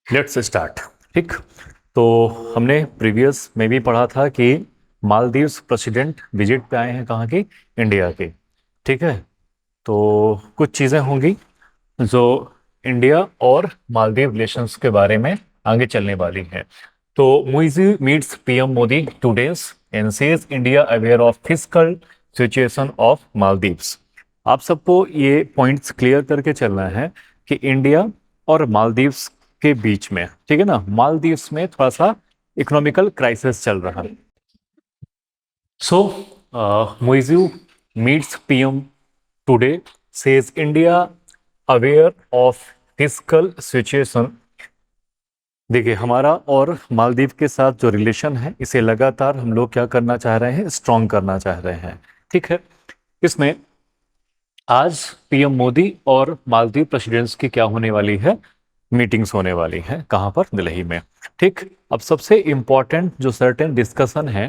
Let's start. ठीक। तो हमने प्रीवियस में भी पढ़ा था कि मालदीव्स प्रेसिडेंट विजिट पे आए हैं, कहाँ की? इंडिया के। ठीक है। तो कुछ चीज़ें होंगी जो इंडिया और मालदीव रिलेशंस के बारे में आगे चलने वाली हैं। तो Muizzu meets PM Modi today's and says India aware of fiscal situation of Maldives. आप सबको ये पॉइंट्स क्लियर करके चलना है कि इंडिया और मालदीव्स के बीच में, ठीक है ना, मालदीव्स में थोड़ा सा इकोनॉमिकल क्राइसिस चल रहा है। So Muizzu meets PM today says India aware of fiscal situation. देखिए, हमारा और मालदीव के साथ जो रिलेशन है इसे लगातार हम लोग क्या करना चाह रहे हैं, स्ट्रॉन्ग करना चाह रहे हैं। ठीक है। इसमें आज पीएम मोदी और मालदीव प्रेसिडेंट्स की क्या होने वाली है, मीटिंग्स होने वाली हैं। कहाँ पर? दिल्ली में। ठीक। अब सबसे इंपॉर्टेंट जो सर्टेन डिस्कशन है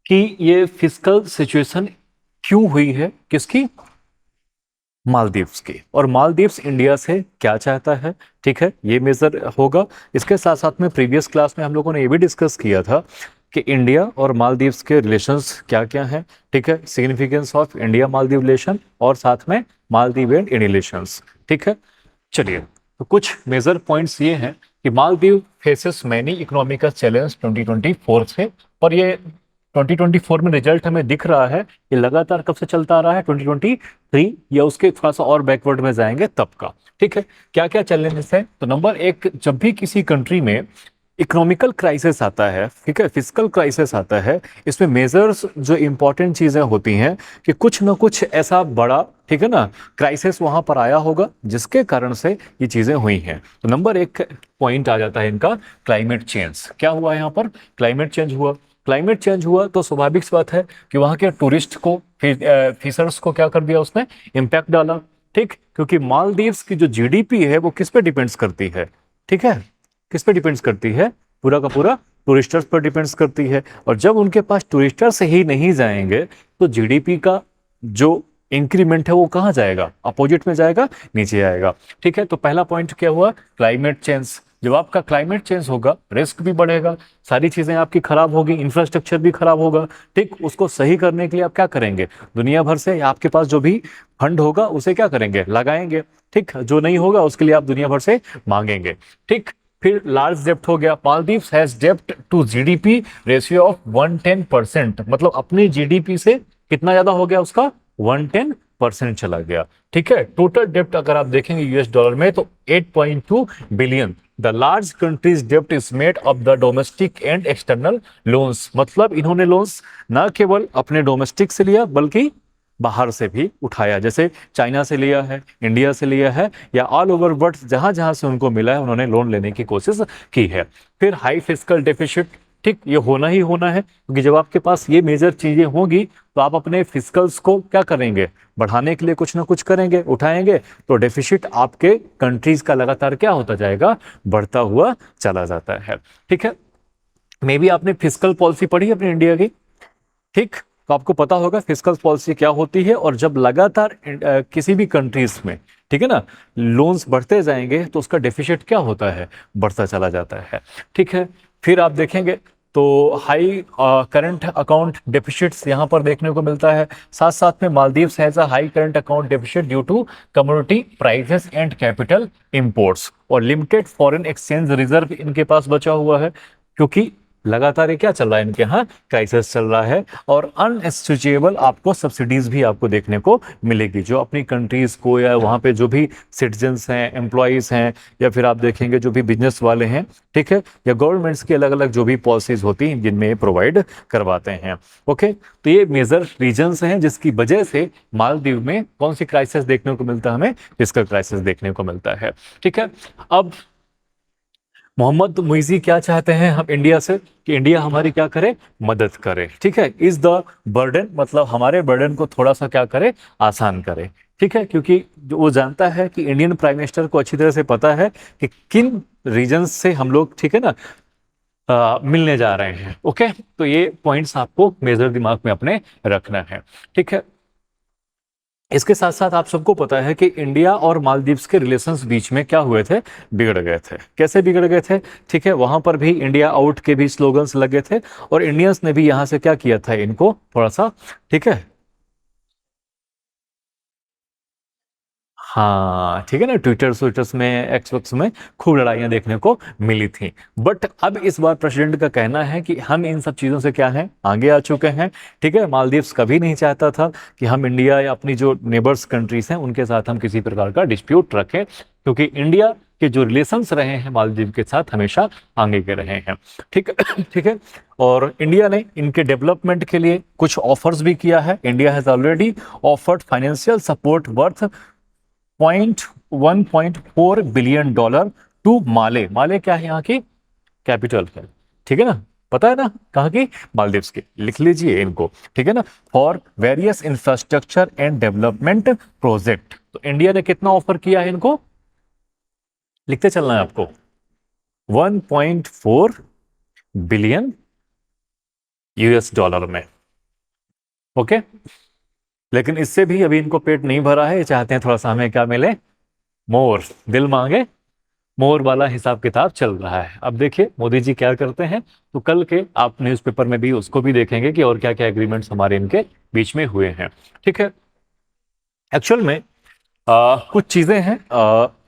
कि ये फिस्कल सिचुएशन क्यों हुई है, किसकी? मालदीव्स की। और मालदीव्स इंडिया से क्या चाहता है, ठीक है, ये मेजर होगा। इसके साथ साथ में प्रीवियस क्लास में हम लोगों ने ये भी डिस्कस किया था कि इंडिया और मालदीव्स के रिलेशंस क्या क्या हैं। ठीक है, significance of India Maldives relation और साथ में मालदीव एंड इंडियन रिलेशंस। ठीक है। चलिए, तो कुछ मेजर पॉइंट्स ये हैं कि Maldives faces many economical challenge 2024 से। और ये 2024 में रिजल्ट हमें दिख रहा है। ये लगातार कब से चलता आ रहा है? 2023 या उसके थोड़ा सा और बैकवर्ड में जाएंगे तब का। ठीक है। क्या क्या चैलेंजेस है? तो नंबर एक, जब भी किसी कंट्री में इकोनॉमिकल क्राइसिस आता है, ठीक है, फिजिकल क्राइसिस आता है, इसमें मेजर्स जो इंपॉर्टेंट चीजें होती हैं कि कुछ ना कुछ ऐसा बड़ा, ठीक है ना, क्राइसिस वहां पर आया होगा जिसके कारण से ये चीजें हुई हैं। तो नंबर एक पॉइंट आ जाता है इनका, क्लाइमेट चेंज। क्या हुआ यहाँ पर? क्लाइमेट चेंज हुआ। क्लाइमेट चेंज हुआ तो स्वाभाविक सी बात है कि वहां के टूरिस्ट को, फिशर्स को क्या कर दिया उसने? इम्पैक्ट डाला। ठीक। क्योंकि मालदीव्स की जो जीडीपी है वो किस पे डिपेंड्स करती है? ठीक है, किस पे डिपेंड्स करती है? पूरा का पूरा टूरिस्टर्स पर डिपेंड्स करती है। और जब उनके पास टूरिस्टर्स ही नहीं जाएंगे तो जीडीपी का जो इंक्रीमेंट है वो कहाँ जाएगा? अपोजिट में जाएगा, नीचे आएगा। ठीक है। तो पहला पॉइंट क्या हुआ? Climate change. जब आपका क्लाइमेट चेंज होगा, रिस्क भी बढ़ेगा, सारी चीजें आपकी खराब होगी, इंफ्रास्ट्रक्चर भी खराब होगा। ठीक। उसको सही करने के लिए आप क्या करेंगे? दुनिया भर से आपके पास जो भी फंड होगा उसे क्या करेंगे? लगाएंगे। ठीक। जो नहीं होगा उसके लिए आप दुनिया भर से मांगेंगे। ठीक। फिर लार्ज डेप्ट हो गया। मालदीव्स हैज डेप्ट टू जीडीपी रेशियो ऑफ 110%। मतलब अपनी जीडीपी से कितना ज्यादा हो गया उसका? 110% चला गया। ठीक है। टोटल डेप्ट अगर आप देखेंगे यूएस डॉलर में तो 8.2 बिलियन। द लार्ज कंट्रीज डेप्ट is made of the domestic and external loans. मतलब इन्होंने लोन्स न केवल अपने डोमेस्टिक से लिया बल्कि बाहर से भी उठाया। जैसे चाइना से लिया है, इंडिया से लिया है, या ऑल ओवर वर्ल्ड जहां जहां से उनको मिला है उन्होंने लोन लेने की कोशिश की है। फिर हाई फिस्कल डेफिसिट। ठीक। ये होना ही होना है क्योंकि जब आपके पास ये मेजर चीजें होंगी तो आप अपने फिस्कल्स को क्या करेंगे? बढ़ाने के लिए कुछ ना कुछ करेंगे, उठाएंगे। तो डेफिसिट आपके कंट्रीज का लगातार क्या होता जाएगा? बढ़ता हुआ चला जाता है। ठीक है। मे बी आपने फिस्कल पॉलिसी पढ़ी है अपनी इंडिया की। ठीक। तो आपको पता होगा फिस्कल पॉलिसी क्या होती है। और जब लगातार किसी भी कंट्रीज में, ठीक है ना, लोन्स बढ़ते जाएंगे तो उसका डेफिसिट क्या होता है? बढ़ता चला जाता है। ठीक है। फिर आप देखेंगे तो हाई करंट अकाउंट डेफिसिट्स यहां पर देखने को मिलता है। साथ साथ में Maldives has a high current account deficit due to commodity prices and capital imports. और लिमिटेड फॉरेन एक्सचेंज रिजर्व इनके पास बचा हुआ है क्योंकि लगातार ये क्या चल रहा है? इनके यहाँ क्राइसिस चल रहा है। और अनएस्टिचेबल आपको सब्सिडीज भी आपको देखने को मिलेगी जो अपनी कंट्रीज को, या वहाँ पे जो भी सिटीजन्स हैं, एम्प्लॉयज हैं, या फिर आप देखेंगे जो भी बिजनेस वाले हैं, ठीक है, या गवर्नमेंट्स की अलग अलग जो भी पॉलिसीज होती हैं जिनमें ये प्रोवाइड करवाते हैं। ओके। तो ये मेजर रीजन्स हैं जिसकी वजह से मालदीव में कौन सी क्राइसिस देखने को मिलता है? हमें फिस्कल क्राइसिस देखने को मिलता है। ठीक है। अब मोहम्मद मुइजी क्या चाहते हैं हम इंडिया से? कि इंडिया हमारी क्या करे? मदद करे। ठीक है। इज द बर्डन, मतलब हमारे बर्डन को थोड़ा सा क्या करे? आसान करे। ठीक है। क्योंकि जो वो जानता है कि इंडियन प्राइम मिनिस्टर को अच्छी तरह से पता है कि किन रीजन से हम लोग, ठीक है ना, मिलने जा रहे हैं। ओके। तो ये पॉइंट्स आपको मेजर दिमाग में अपने रखना है। ठीक है। इसके साथ साथ आप सबको पता है कि इंडिया और मालदीव्स के रिलेशंस बीच में क्या हुए थे, बिगड़ गए थे। कैसे बिगड़ गए थे? ठीक है, वहां पर भी इंडिया आउट के भी स्लोगन्स लगे थे और इंडियंस ने भी यहां से क्या किया था, इनको थोड़ा सा, ठीक है, हाँ ठीक है ना, ट्विटर ट्विटर्स में, एक्स में खूब लड़ाइयाँ देखने को मिली थी। बट अब इस बार प्रेसिडेंट का कहना है कि हम इन सब चीज़ों से क्या है, आगे आ चुके हैं। ठीक है, मालदीव्स कभी नहीं चाहता था कि हम इंडिया या अपनी जो नेबर्स कंट्रीज हैं उनके साथ हम किसी प्रकार का डिस्प्यूट रखें, क्योंकि इंडिया के जो रिलेशंस रहे हैं मालदीव के साथ हमेशा आगे के रहे हैं। ठीक है ठीक है। और इंडिया ने इनके डेवलपमेंट के लिए कुछ ऑफर्स भी किया है। India has already offered financial support worth 1.4 billion dollar to Male. Male क्या है, यहाँ की कैपिटल है। ठीक है ना, पता है ना कहाँ की? मालदीव्स की, लिख लीजिए इनको। ठीक है ना, for various infrastructure and development project. तो इंडिया ने कितना ऑफर किया है इनको, लिखते चलना है आपको, 1.4 बिलियन यूएस डॉलर में। ओके, लेकिन इससे भी अभी इनको पेट नहीं भरा है, ये चाहते हैं थोड़ा सा हमें क्या मिले, मोर, दिल मांगे मोर वाला हिसाब किताब चल रहा है। अब देखिए मोदी जी क्या करते हैं, तो कल के आप न्यूज़पेपर में भी उसको भी देखेंगे कि और क्या क्या एग्रीमेंट्स हमारे इनके बीच में हुए हैं। ठीक है, एक्चुअल में कुछ चीज़ें हैं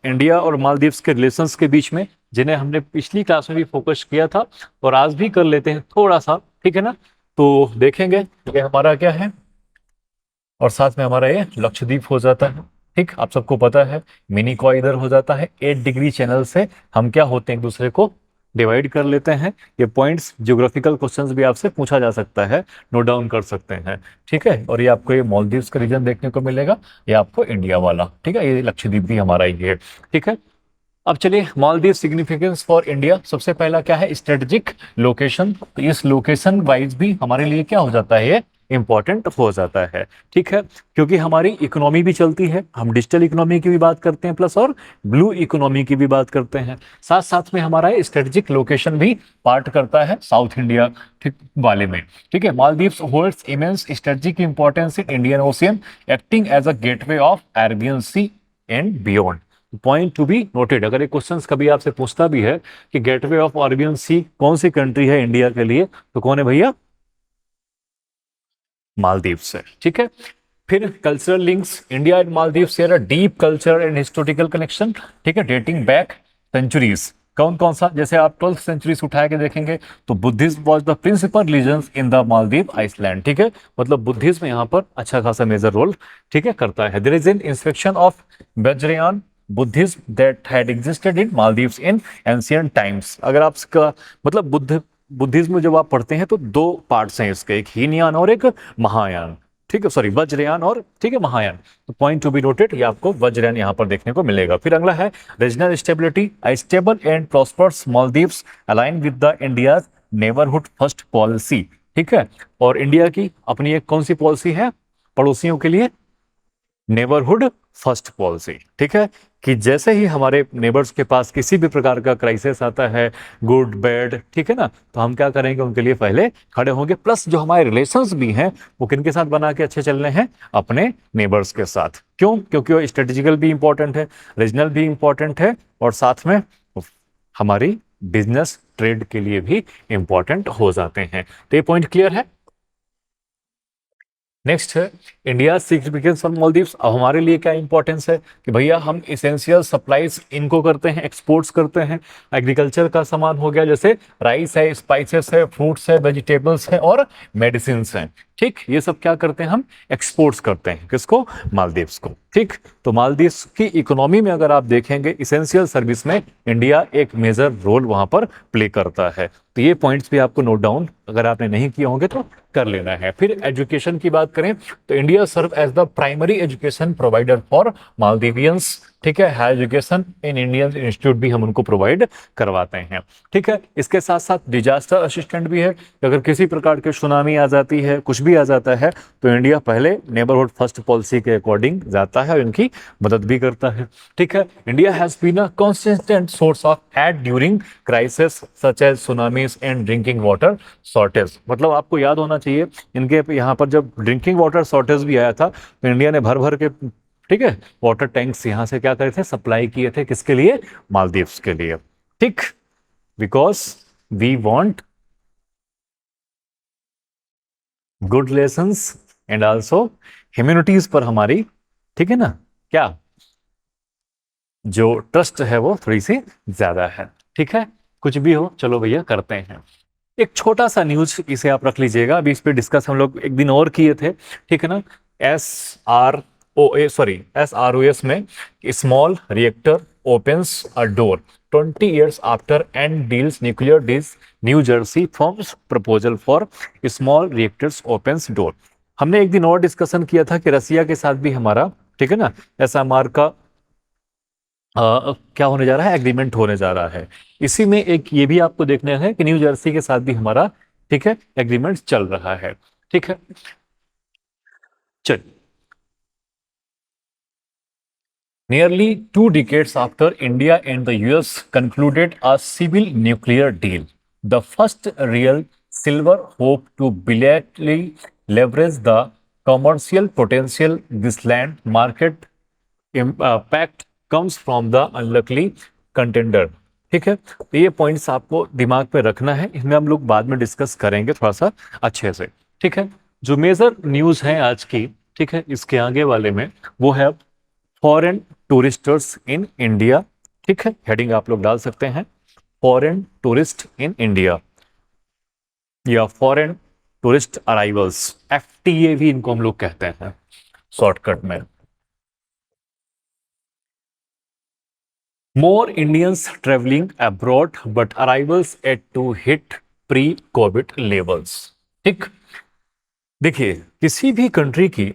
इंडिया और मालदीव्स के रिलेशंस के बीच में, जिन्हें हमने पिछली क्लास में भी फोकस किया था और आज भी कर लेते हैं थोड़ा सा। ठीक है ना, तो देखेंगे कि हमारा क्या है, और साथ में हमारा ये लक्षद्वीप हो जाता है। ठीक, आप सबको पता है मिनी कॉ इधर हो जाता है। 8 डिग्री चैनल से हम क्या होते हैं, एक दूसरे को डिवाइड कर लेते हैं। ये पॉइंट्स ज्योग्राफिकल क्वेश्चंस भी आपसे पूछा जा सकता है, नोट डाउन कर सकते हैं। ठीक है, और ये आपको ये मालदीव्स का रीजन देखने को मिलेगा, ये आपको इंडिया वाला। ठीक है, ये लक्षद्वीप भी हमारा ही है। ठीक है, अब चलिए मालदीव सिग्निफिकेंस फॉर इंडिया। सबसे पहला क्या है, स्ट्रेटेजिक लोकेशन। तो इस लोकेशन वाइज भी हमारे लिए क्या हो जाता है, ये इंपॉर्टेंट हो जाता है। ठीक है, क्योंकि हमारी इकोनॉमी भी चलती है, हम डिजिटल इकोनॉमी की भी बात करते हैं प्लस और ब्लू इकोनॉमी की भी बात करते हैं। साथ साथ में हमारा स्ट्रेटेजिक लोकेशन भी पार्ट करता है साउथ इंडिया ठीक वाले में। ठीक है, Maldives holds immense strategic importance in Indian Ocean, acting as a gateway of Arabian Sea and beyond. Point to be noted. अगर ये क्वेश्चंस कभी आपसे पूछता भी है कि गेटवे ऑफ अरेबियन सी कौन सी कंट्री है इंडिया के लिए, तो कौन है भैया, मालदीव से। ठीक है, फिर cultural links, India and Maldives share a deep culture and historical connection. ठीक है, डेटिंग बैक सेंचुरीज। कौन कौन सा, जैसे आप 12th सेंचुरी से उठा के देखेंगे तो Buddhism was the principal religion in the Maldive island. ठीक है, मतलब बुद्धिज्म यहाँ पर अच्छा खासा मेजर रोल, ठीक है, करता है। There is an inspection of Vajrayana Buddhism that had existed in Maldives in ancient times. अगर आप इसका मतलब बुद्धिज्म जब आप पढ़ते हैं तो दो पार्ट्स हैं इसके, एक हीनयान और एक महायान। ठीक है, सॉरी वज्रयान और, ठीक है, महायान। तो पॉइंट टू बी नोटेड, ये आपको वज्रयान यहाँ पर देखने को मिलेगा। फिर अगला है regional stability, I stable and prosperous Maldives align with the India neighbourhood first policy. ठीक है, और इंडिया की अपनी एक कौन सी पॉलिसी है पड़ोसियों के लिए, नेबरहुड फर्स्ट पॉलिसी। ठीक है, कि जैसे ही हमारे नेबर्स के पास किसी भी प्रकार का क्राइसिस आता है, गुड बैड, ठीक है ना, तो हम क्या करेंगे, उनके लिए पहले खड़े होंगे। प्लस जो हमारे रिलेशंस भी हैं वो किनके साथ बना के अच्छे चलने हैं, अपने नेबर्स के साथ। क्यों? क्योंकि वो स्ट्रेटेजिकल भी इंपॉर्टेंट है, रीजनल भी इंपॉर्टेंट है, और साथ में हमारी बिजनेस ट्रेड के लिए भी इंपॉर्टेंट हो जाते हैं। तो ये पॉइंट क्लियर है। नेक्स्ट है इंडिया सिग्निफिकेंस फॉर मालदीव्स। अब हमारे लिए क्या इंपॉर्टेंस है कि भैया हम इसेंशियल सप्लाईज इनको करते हैं, एक्सपोर्ट्स करते हैं। एग्रीकल्चर का सामान हो गया, जैसे राइस है, स्पाइसेस है, फ्रूट्स है, वेजिटेबल्स है और मेडिसिन है। ठीक, ये सब क्या करते हैं, हम एक्सपोर्ट्स करते हैं। किसको? मालदीव्स को। ठीक, तो मालदीव्स की इकोनॉमी में अगर आप देखेंगे इसेंशियल सर्विस में इंडिया एक मेजर रोल वहां पर प्ले करता है। तो ये पॉइंट्स भी आपको नोट डाउन अगर आपने नहीं किए होंगे तो कर लेना है। फिर एजुकेशन की बात करें तो India serve as the primary education provider for Maldivians ठीक है, higher education in Indian institute भी हम उनको प्रोवाइड करवाते हैं। ठीक है, इसके साथ साथ डिजास्टर असिस्टेंट भी है। अगर किसी प्रकार की सुनामी आ जाती है, कुछ भी आ जाता है, तो इंडिया पहले नेबरहुड फर्स्ट पॉलिसी के अकॉर्डिंग जाता है और इनकी मदद भी करता है। ठीक है, India has been a consistent source of aid during crisis such as tsunamis and drinking water shortage. मतलब आपको याद होना चाहिए, इनके यहाँ पर जब ड्रिंकिंग वाटर शॉर्टेज भी आया था, तो इंडिया ने भर भर के, ठीक है, वाटर टैंक्स यहां से क्या करे थे, सप्लाई किए थे, किसके लिए, मालदीव्स के लिए। ठीक, because we want good relations and also humanities पर हमारी, ठीक है ना, क्या जो ट्रस्ट है वो थोड़ी सी ज्यादा है। ठीक है, कुछ भी हो, चलो भैया करते हैं। एक छोटा सा न्यूज इसे आप रख लीजिएगा, अभी इस पे डिस्कस हम लोग एक दिन और किए थे। ठीक है ना, SROS में small reactor opens a door 20 years after and deals nuclear deals new Jersey forms proposal for small reactors opens door. हमने एक दिन और डिस्कशन किया था कि रसिया के साथ भी हमारा, ठीक है ना, SMR का क्या होने जा रहा है, एग्रीमेंट होने जा रहा है। इसी में एक ये भी आपको देखना है कि न्यू जर्सी के साथ भी हमारा, ठीक है, एग्रीमेंट चल रहा है। ठीक है, चल, nearly 2 decades after India and the US concluded a civil nuclear deal, the first real silver hope to bilaterally leverage the commercial potential this land market impact comes from the unlucky contender। ठीक है, तो ये points आपको दिमाग पे रखना है, इसमें हम लोग बाद में डिस्कस करेंगे थोड़ा सा अच्छे से। ठीक है, जो मेजर न्यूज है आज की, ठीक है, इसके आगे वाले में वो है फॉरेन टूरिस्टर्स इन इंडिया। ठीक है, हेडिंग आप लोग डाल सकते हैं, फॉरेन टूरिस्ट इन इंडिया या फॉरेन टूरिस्ट अराइवल्स, FTA भी इनको हम लोग कहते हैं शॉर्टकट में। More Indians traveling abroad, but arrivals yet to hit pre-COVID levels। ठीक, देखिए, किसी भी कंट्री की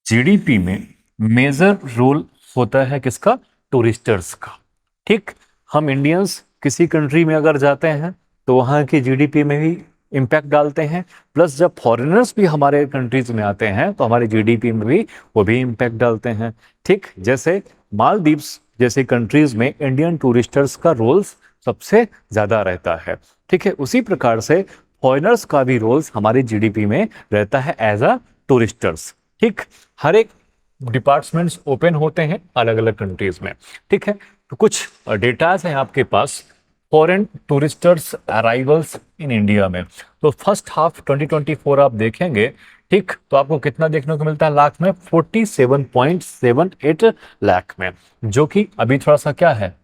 GDP में मेजर रोल होता है किसका, टूरिस्टर्स का। ठीक, हम इंडियंस किसी कंट्री में अगर जाते हैं तो वहाँ की GDP में भी इम्पैक्ट डालते हैं, प्लस जब फॉरेनर्स भी हमारे कंट्रीज में आते हैं तो हमारे GDP में भी वो भी इम्पैक्ट डालते हैं। ठीक, जैसे मालदीव्स जैसे कंट्रीज में इंडियन टूरिस्टर्स का रोल सबसे ज्यादा रहता है। ठीक है, उसी प्रकार से फॉरेनर्स का भी रोल हमारे GDP में रहता है एज अ टूरिस्टर्स। ठीक, हर एक डिपार्टमेंट्स ओपन होते हैं अलग अलग कंट्रीज में। ठीक है, तो कुछ डेटाज हैं आपके पास फॉरेन टूरिस्टर्स अराइवल्स इन इंडिया में। तो फर्स्ट हाफ 2024 आप देखेंगे, ठीक, तो आपको कितना देखने को मिलता है लाख में, 47.78 लाख में, जो कि अभी थोड़ा सा क्या है,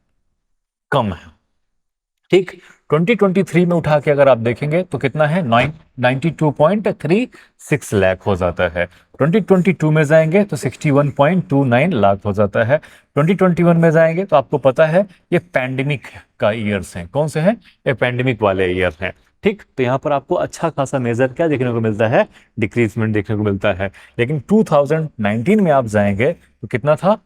कम है। ठीक, 2023 में उठा के अगर आप देखेंगे तो कितना है, 92.36 लाख हो जाता है। 2022 में जाएंगे तो 61.29 लाख हो जाता है। 2021 में जाएंगे तो आपको पता है ये पैंडेमिक का ईयर्स हैं, कौन से हैं, ये पैंडेमिक वाले ईयर हैं। ठीक, तो यहाँ पर आपको अच्छा खासा मेजर क्या देखने को मिलता है, डिक्रीजमेंट देखने को मिलता है। लेकिन 2019 में आप जाएंगे तो कितना था,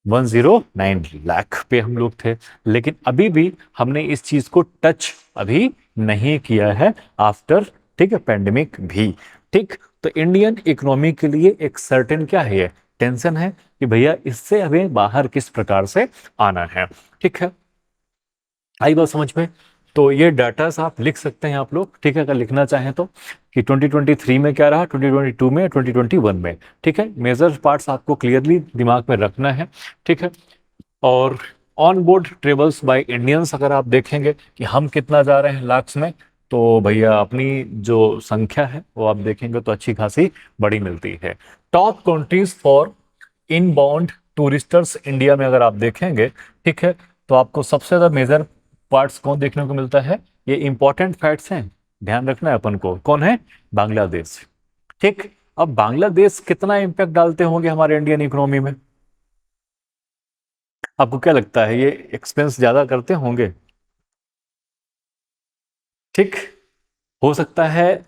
109 लाख पे हम लोग थे। लेकिन अभी भी हमने इस चीज को टच अभी नहीं किया है आफ्टर, ठीक है, पेंडेमिक भी। ठीक, तो इंडियन इकोनॉमी के लिए एक सर्टेन क्या है, ये टेंशन है कि भैया इससे हमें बाहर किस प्रकार से आना है। ठीक है, आई बात समझ में। तो ये डाटा आप लिख सकते हैं आप लोग, ठीक है, अगर लिखना चाहें तो, कि 2023 में क्या रहा, 2022 में, 2021 में। ठीक है, मेजर पार्ट्स आपको क्लियरली दिमाग में रखना है। ठीक है, और on board travels by Indians अगर आप देखेंगे कि हम कितना जा रहे हैं लाख्स में, तो भैया अपनी जो संख्या है वो आप देखेंगे तो अच्छी खासी बड़ी मिलती है। Top countries for inbound tourists India में अगर आप देखेंगे, ठीक है, तो आपको सबसे ज्यादा मेजर पार्ट्स कौन देखने को मिलता है, ये इंपॉर्टेंट फैक्ट्स हैं, ध्यान रखना है अपन को, कौन है, बांग्लादेश। ठीक, अब बांग्लादेश कितना इंपैक्ट डालते होंगे हमारे इंडियन इकोनॉमी में, आपको क्या लगता है, ये एक्सपेंस ज्यादा करते होंगे। ठीक, हो सकता है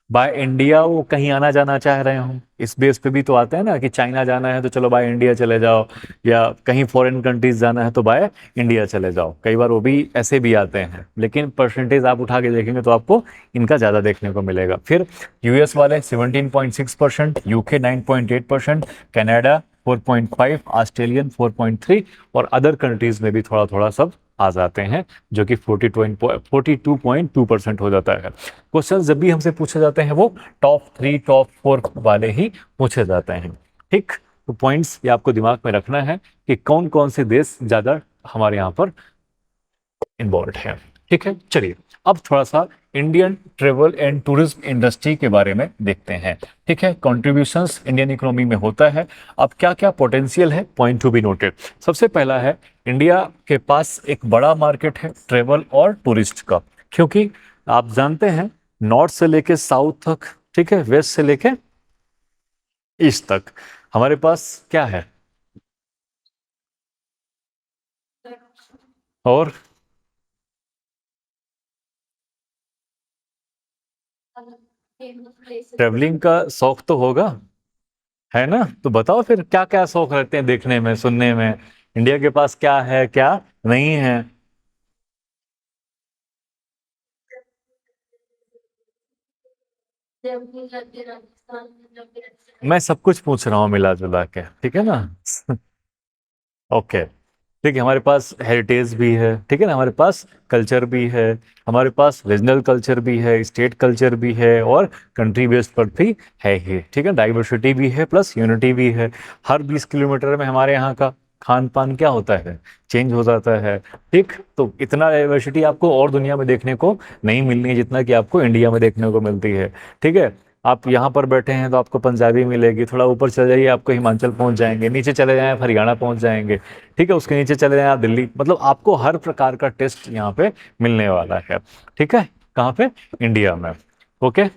बाय इंडिया वो कहीं आना जाना चाह रहे हो, इस बेस पे भी तो आता है ना कि चाइना जाना है तो चलो बाय इंडिया चले जाओ, या कहीं फॉरेन कंट्रीज जाना है तो बाय इंडिया चले जाओ, कई बार वो भी ऐसे भी आते हैं, लेकिन परसेंटेज आप उठा के देखेंगे तो आपको इनका ज़्यादा देखने को मिलेगा। फिर यूएस वाले 17.6%, यूके 9.8%, कनाडा 4.5, ऑस्ट्रेलियन 4.3, और अदर कंट्रीज में भी थोड़ा थोड़ा सब आ जाते हैं, जो कि 42.2% हो जाता है। क्वेश्चन जब भी हमसे पूछे जाते हैं वो टॉप 3 टॉप 4 वाले ही पूछे जाते हैं। ठीक, तो पॉइंट्स ये आपको दिमाग में रखना है कि कौन कौन से देश ज्यादा हमारे यहाँ पर इन्वॉल्व है। ठीक है, चलिए अब थोड़ा सा Indian travel and tourism industry के बारे में देखते हैं। ठीक है, कंट्रीब्यूशंस इंडियन इकोनॉमी में होता है, अब क्या क्या पोटेंशियल है, पॉइंट टू बी नोटेड। सबसे पहला है, इंडिया के पास एक बड़ा मार्केट है ट्रेवल और टूरिस्ट का, क्योंकि आप जानते हैं नॉर्थ से लेके साउथ तक, ठीक है, वेस्ट से लेके ईस्ट तक हमारे पास क्या है, और ट्रेवलिंग का शौक तो होगा, है ना? तो बताओ फिर क्या क्या शौक रहते हैं देखने में सुनने में, इंडिया के पास क्या है क्या नहीं है। मैं सब कुछ पूछ रहा हूँ मिला जुला के, ठीक है ना? ओके, ठीक है, हमारे पास हेरिटेज भी है, ठीक है ना, हमारे पास कल्चर भी है, हमारे पास रीजनल कल्चर भी है, स्टेट कल्चर भी है, और कंट्री बेस्ड पर भी है ही, ठीक है, डाइवर्सिटी भी है प्लस यूनिटी भी है। हर 20 किलोमीटर में हमारे यहाँ का खान पान क्या होता है, चेंज हो जाता है। ठीक, तो इतना डाइवर्सिटी आपको और दुनिया में देखने को नहीं मिलनी है जितना कि आपको इंडिया में देखने को मिलती है। ठीक है, आप यहाँ पर बैठे हैं तो आपको पंजाबी मिलेगी, थोड़ा ऊपर चले जाइए आपको हिमाचल पहुंच जाएंगे, नीचे चले जाएं आप हरियाणा पहुंच जाएंगे, ठीक है, उसके नीचे चले जाएं आप दिल्ली, मतलब आपको हर प्रकार का टेस्ट यहाँ पे मिलने वाला है। ठीक है, कहाँ पे, इंडिया में। ओके,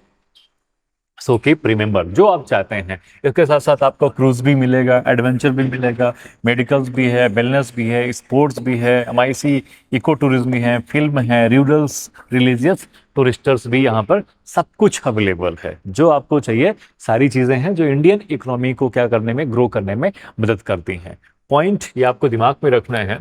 सो कीप रिमेंबर जो आप चाहते हैं, इसके साथ साथ आपको क्रूज भी मिलेगा, एडवेंचर भी मिलेगा, मेडिकल्स भी है, वेलनेस भी है, स्पोर्ट्स भी है, एमआईसी इको टूरिज्म भी है, फिल्म है, रूरल्स, रिलीजियस टूरिस्टर्स भी यहाँ पर सब कुछ अवेलेबल है, जो आपको चाहिए सारी चीज़ें हैं जो इंडियन इकोनॉमी को क्या करने में, ग्रो करने में मदद करती हैं। पॉइंट ये आपको दिमाग में रखना है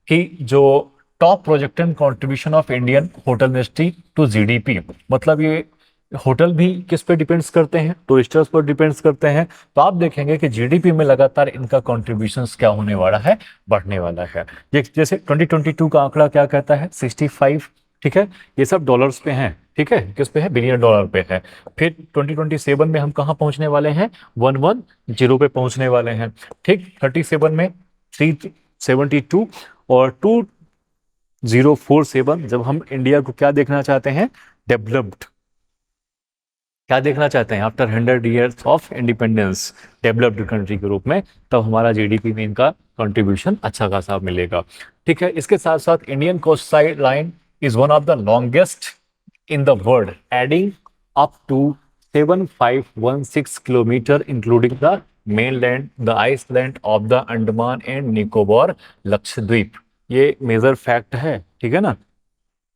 कि जो top projected contribution of Indian hotel industry to GDP, मतलब ये होटल भी किस पे डिपेंड्स करते हैं, टूरिस्टर्स पर डिपेंड्स करते हैं, तो आप देखेंगे कि जीडीपी में लगातार इनका कॉन्ट्रीब्यूशन क्या होने वाला है, बढ़ने वाला है। ये जैसे 2022 का आंकड़ा क्या कहता है, 65, ठीक है, ये सब डॉलर्स पे हैं, ठीक है, किस पे है, बिलियन डॉलर पे है। फिर 2027 में हम कहाँ पहुंचने वाले हैं, 110 पे पहुंचने वाले हैं। ठीक, 37 में 372, और 2047 जब हम इंडिया को क्या देखना चाहते हैं, डेवलप्ड, क्या देखना चाहते हैं after 100 years of independence, developed country के रूप में, तब हमारा जीडीपी में इनका कंट्रीब्यूशन अच्छा खासा मिलेगा। ठीक है, इसके साथ साथ Indian coast side line is one of the longest in the world, adding up to 7516 kilometre, including the mainland, the island of the Andaman and Nicobar, Lakshadweep. ये मेजर फैक्ट है, ठीक है ना,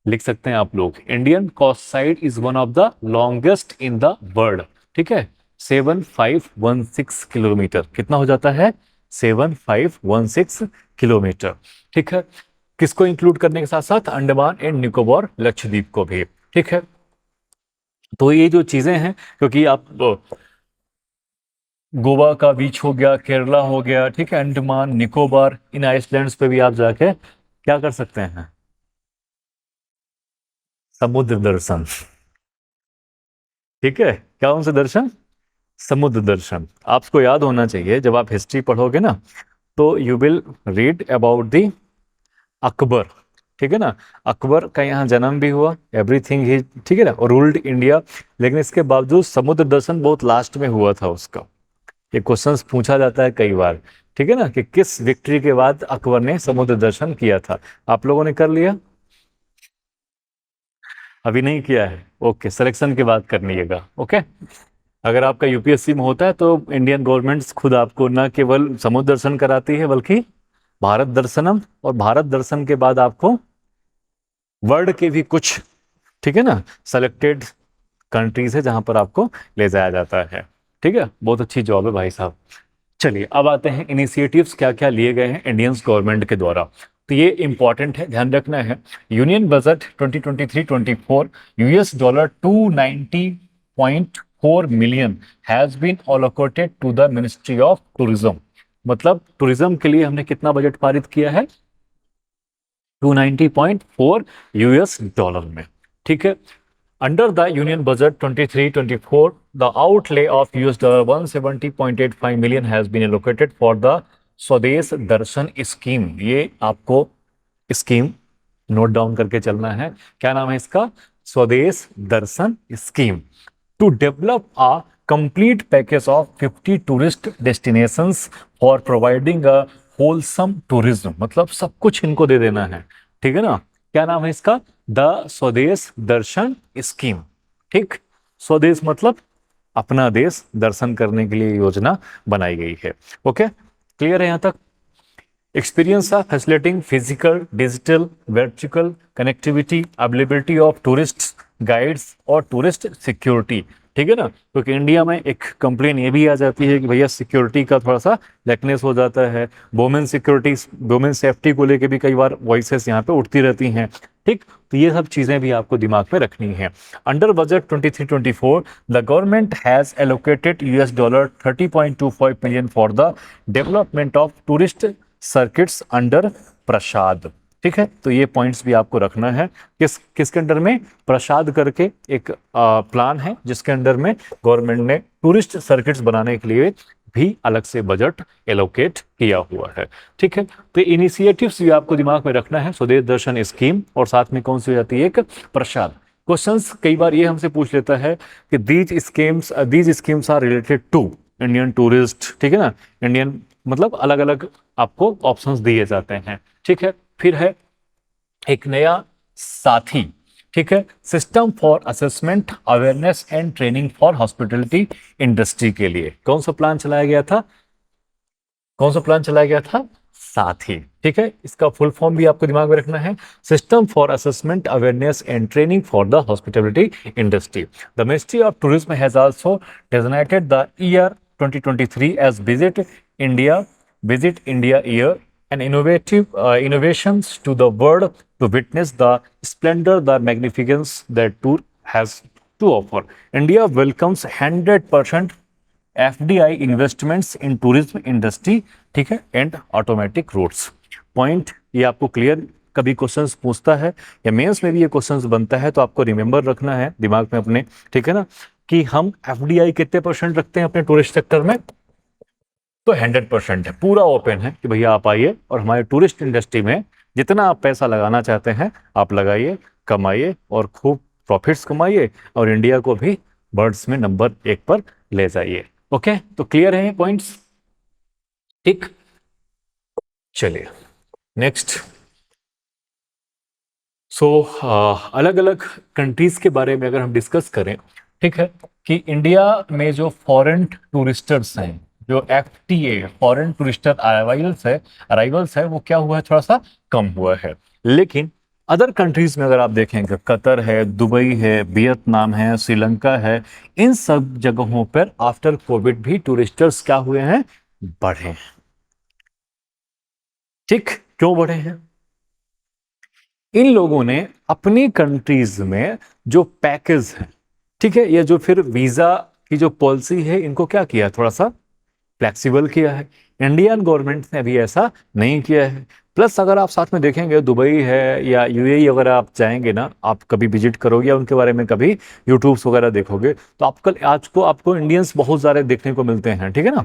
लिख सकते हैं आप लोग, Indian coast side is one of the longest in the world. ठीक है, 7516 किलोमीटर, कितना हो जाता है, 7516 किलोमीटर। ठीक है, किसको इंक्लूड करने के साथ साथ अंडमान एंड निकोबार लक्षद्वीप को भी। ठीक है, तो ये जो चीजें हैं, क्योंकि आप गोवा का बीच हो गया, केरला हो गया, ठीक है, अंडमान निकोबार, इन आइसलैंड्स पे भी आप जाके क्या कर सकते हैं, समुद्र दर्शन। ठीक है, क्या उनसे दर्शन, समुद्र दर्शन। आपको याद होना चाहिए जब आप हिस्ट्री पढ़ोगे ना, तो you will read about the Akbar, ठीक है ना, अकबर का यहाँ जन्म भी हुआ, एवरीथिंग ही, ठीक है ना, और रूल्ड इंडिया, लेकिन इसके बावजूद समुद्र दर्शन बहुत लास्ट में हुआ था उसका। ये क्वेश्चंस पूछा जाता है कई बार, ठीक है ना, कि किस विक्ट्री के बाद अकबर ने समुद्र दर्शन किया था, आप लोगों ने कर लिया, अभी नहीं किया है, ओके, सिलेक्शन के बाद कर लीजिएगा। ओके, अगर आपका यूपीएससी में होता है तो इंडियन गवर्नमेंट खुद आपको न केवल समुद्र दर्शन कराती है बल्कि भारत दर्शनम, और भारत दर्शन के बाद आपको वर्ल्ड के भी कुछ, ठीक है ना, सेलेक्टेड कंट्रीज है जहां पर आपको ले जाया जाता है। ठीक है, बहुत अच्छी जॉब है भाई साहब। चलिए अब आते हैं इनिशिएटिव्स क्या क्या लिए गए हैं इंडियन गवर्नमेंट के द्वारा। तो ये इंपॉर्टेंट है, ध्यान रखना है। Union budget 2023-24 US dollar 290.4 million has been allocated to the ministry of tourism. मतलब टूरिज्म के लिए हमने कितना बजट पारित किया है? 290.4 यूएस डॉलर में। ठीक है, under the union budget 23-24 the outlay of US dollar 170.85 million has been allocated for the स्वदेश दर्शन स्कीम। ये आपको स्कीम नोट डाउन करके चलना है। क्या नाम है इसका? Swadesh Darshan scheme. To develop a complete package of 50 tourist destinations for providing a wholesome tourism. मतलब सब कुछ इनको दे देना है। ठीक है ना? क्या नाम है इसका? द स्वदेश दर्शन स्कीम। ठीक, स्वदेश मतलब अपना देश, दर्शन करने के लिए योजना बनाई गई है। ओके, क्लियर है यहां तक? Experience of facilitating physical, digital, virtual connectivity, availability of tourist guides और टूरिस्ट सिक्योरिटी। ठीक है ना? क्योंकि इंडिया में एक कंप्लेन ये भी आ जाती है कि भैया सिक्योरिटी का थोड़ा सा लैकनेस हो जाता है। वुमेन सिक्योरिटी, वुमेन सेफ्टी को लेके भी कई बार वॉइसेस यहाँ पे उठती रहती हैं। ठीक, तो ये सब चीज़ें भी आपको दिमाग में रखनी है। Under budget 23-24 the government has allocated US dollar 30.25 million for the development of tourist circuits under Prasad. ठीक है, तो ये पॉइंट्स भी आपको रखना है। किसके अंडर में? प्रसाद करके एक प्लान है जिसके अंडर में गवर्नमेंट ने टूरिस्ट सर्किट्स बनाने के लिए भी अलग से बजट एलोकेट किया हुआ है। ठीक है, तो इनिशिएटिव्स भी आपको दिमाग में रखना है। स्वदेश दर्शन स्कीम और साथ में कौन सी हो जाती है? एक प्रसाद। क्वेश्चंस कई बार ये हमसे पूछ लेता है कि these schemes are related to Indian tourist. ठीक है ना? इंडियन मतलब अलग अलग आपको ऑप्शंस दिए जाते हैं। ठीक है, फिर है एक नया साथी। ठीक है, system for assessment awareness and training for hospitality industry के लिए कौन सा प्लान चलाया गया था? कौन सा प्लान चलाया गया था? साथी। ठीक है, इसका फुल फॉर्म भी आपको दिमाग में रखना है। System for assessment awareness and training for the hospitality industry. The ministry of tourism has also designated the year 2023 as visit India year and innovations to the world to witness the splendor, the magnificence that tour has to offer. India welcomes 100% FDI investments in tourism industry, ठीक है, and automatic routes. Point ये आपको clear, कभी questions पूछता है या mains में भी ये क्वेश्चंस बनता है तो आपको रिमेंबर रखना है दिमाग में अपने। ठीक है ना? कि हम FDI कितने % रखते हैं अपने टूरिस्ट सेक्टर में? तो 100% है, पूरा ओपन है कि भैया आप आइए और हमारे टूरिस्ट इंडस्ट्री में जितना आप पैसा लगाना चाहते हैं आप लगाइए, कमाइए और खूब प्रॉफिट्स कमाइए और इंडिया को भी बर्ड्स में नंबर 1 पर ले जाइए। ओके, तो क्लियर है पॉइंट्स? ठीक, चलिए नेक्स्ट। अलग अलग कंट्रीज के बारे में अगर हम डिस्कस करें, ठीक है, कि इंडिया में जो फॉरेन टूरिस्टर्स हैं, जो FTA फॉरेन टूरिस्टर अराइवल्स है वो क्या हुआ है? थोड़ा सा कम हुआ है। लेकिन अदर कंट्रीज में अगर आप देखेंगे, कतर है, दुबई है, वियतनाम है, श्रीलंका है, इन सब जगहों पर आफ्टर कोविड भी टूरिस्टर्स क्या हुए हैं? बढ़े हैं। ठीक, क्यों बढ़े हैं? इन लोगों ने अपनी कंट्रीज में जो पैकेज है, ठीक है, ये जो फिर वीजा की जो पॉलिसी है इनको क्या किया? थोड़ा सा फ्लेक्सिबल किया है। इंडियन गवर्नमेंट ने अभी ऐसा नहीं किया है। प्लस अगर आप साथ में देखेंगे, दुबई है या UAE अगर आप जाएंगे ना, आप कभी विजिट करोगे या उनके बारे में कभी यूट्यूब्स वगैरह देखोगे तो आपको इंडियंस बहुत सारे देखने को मिलते हैं। ठीक है ना?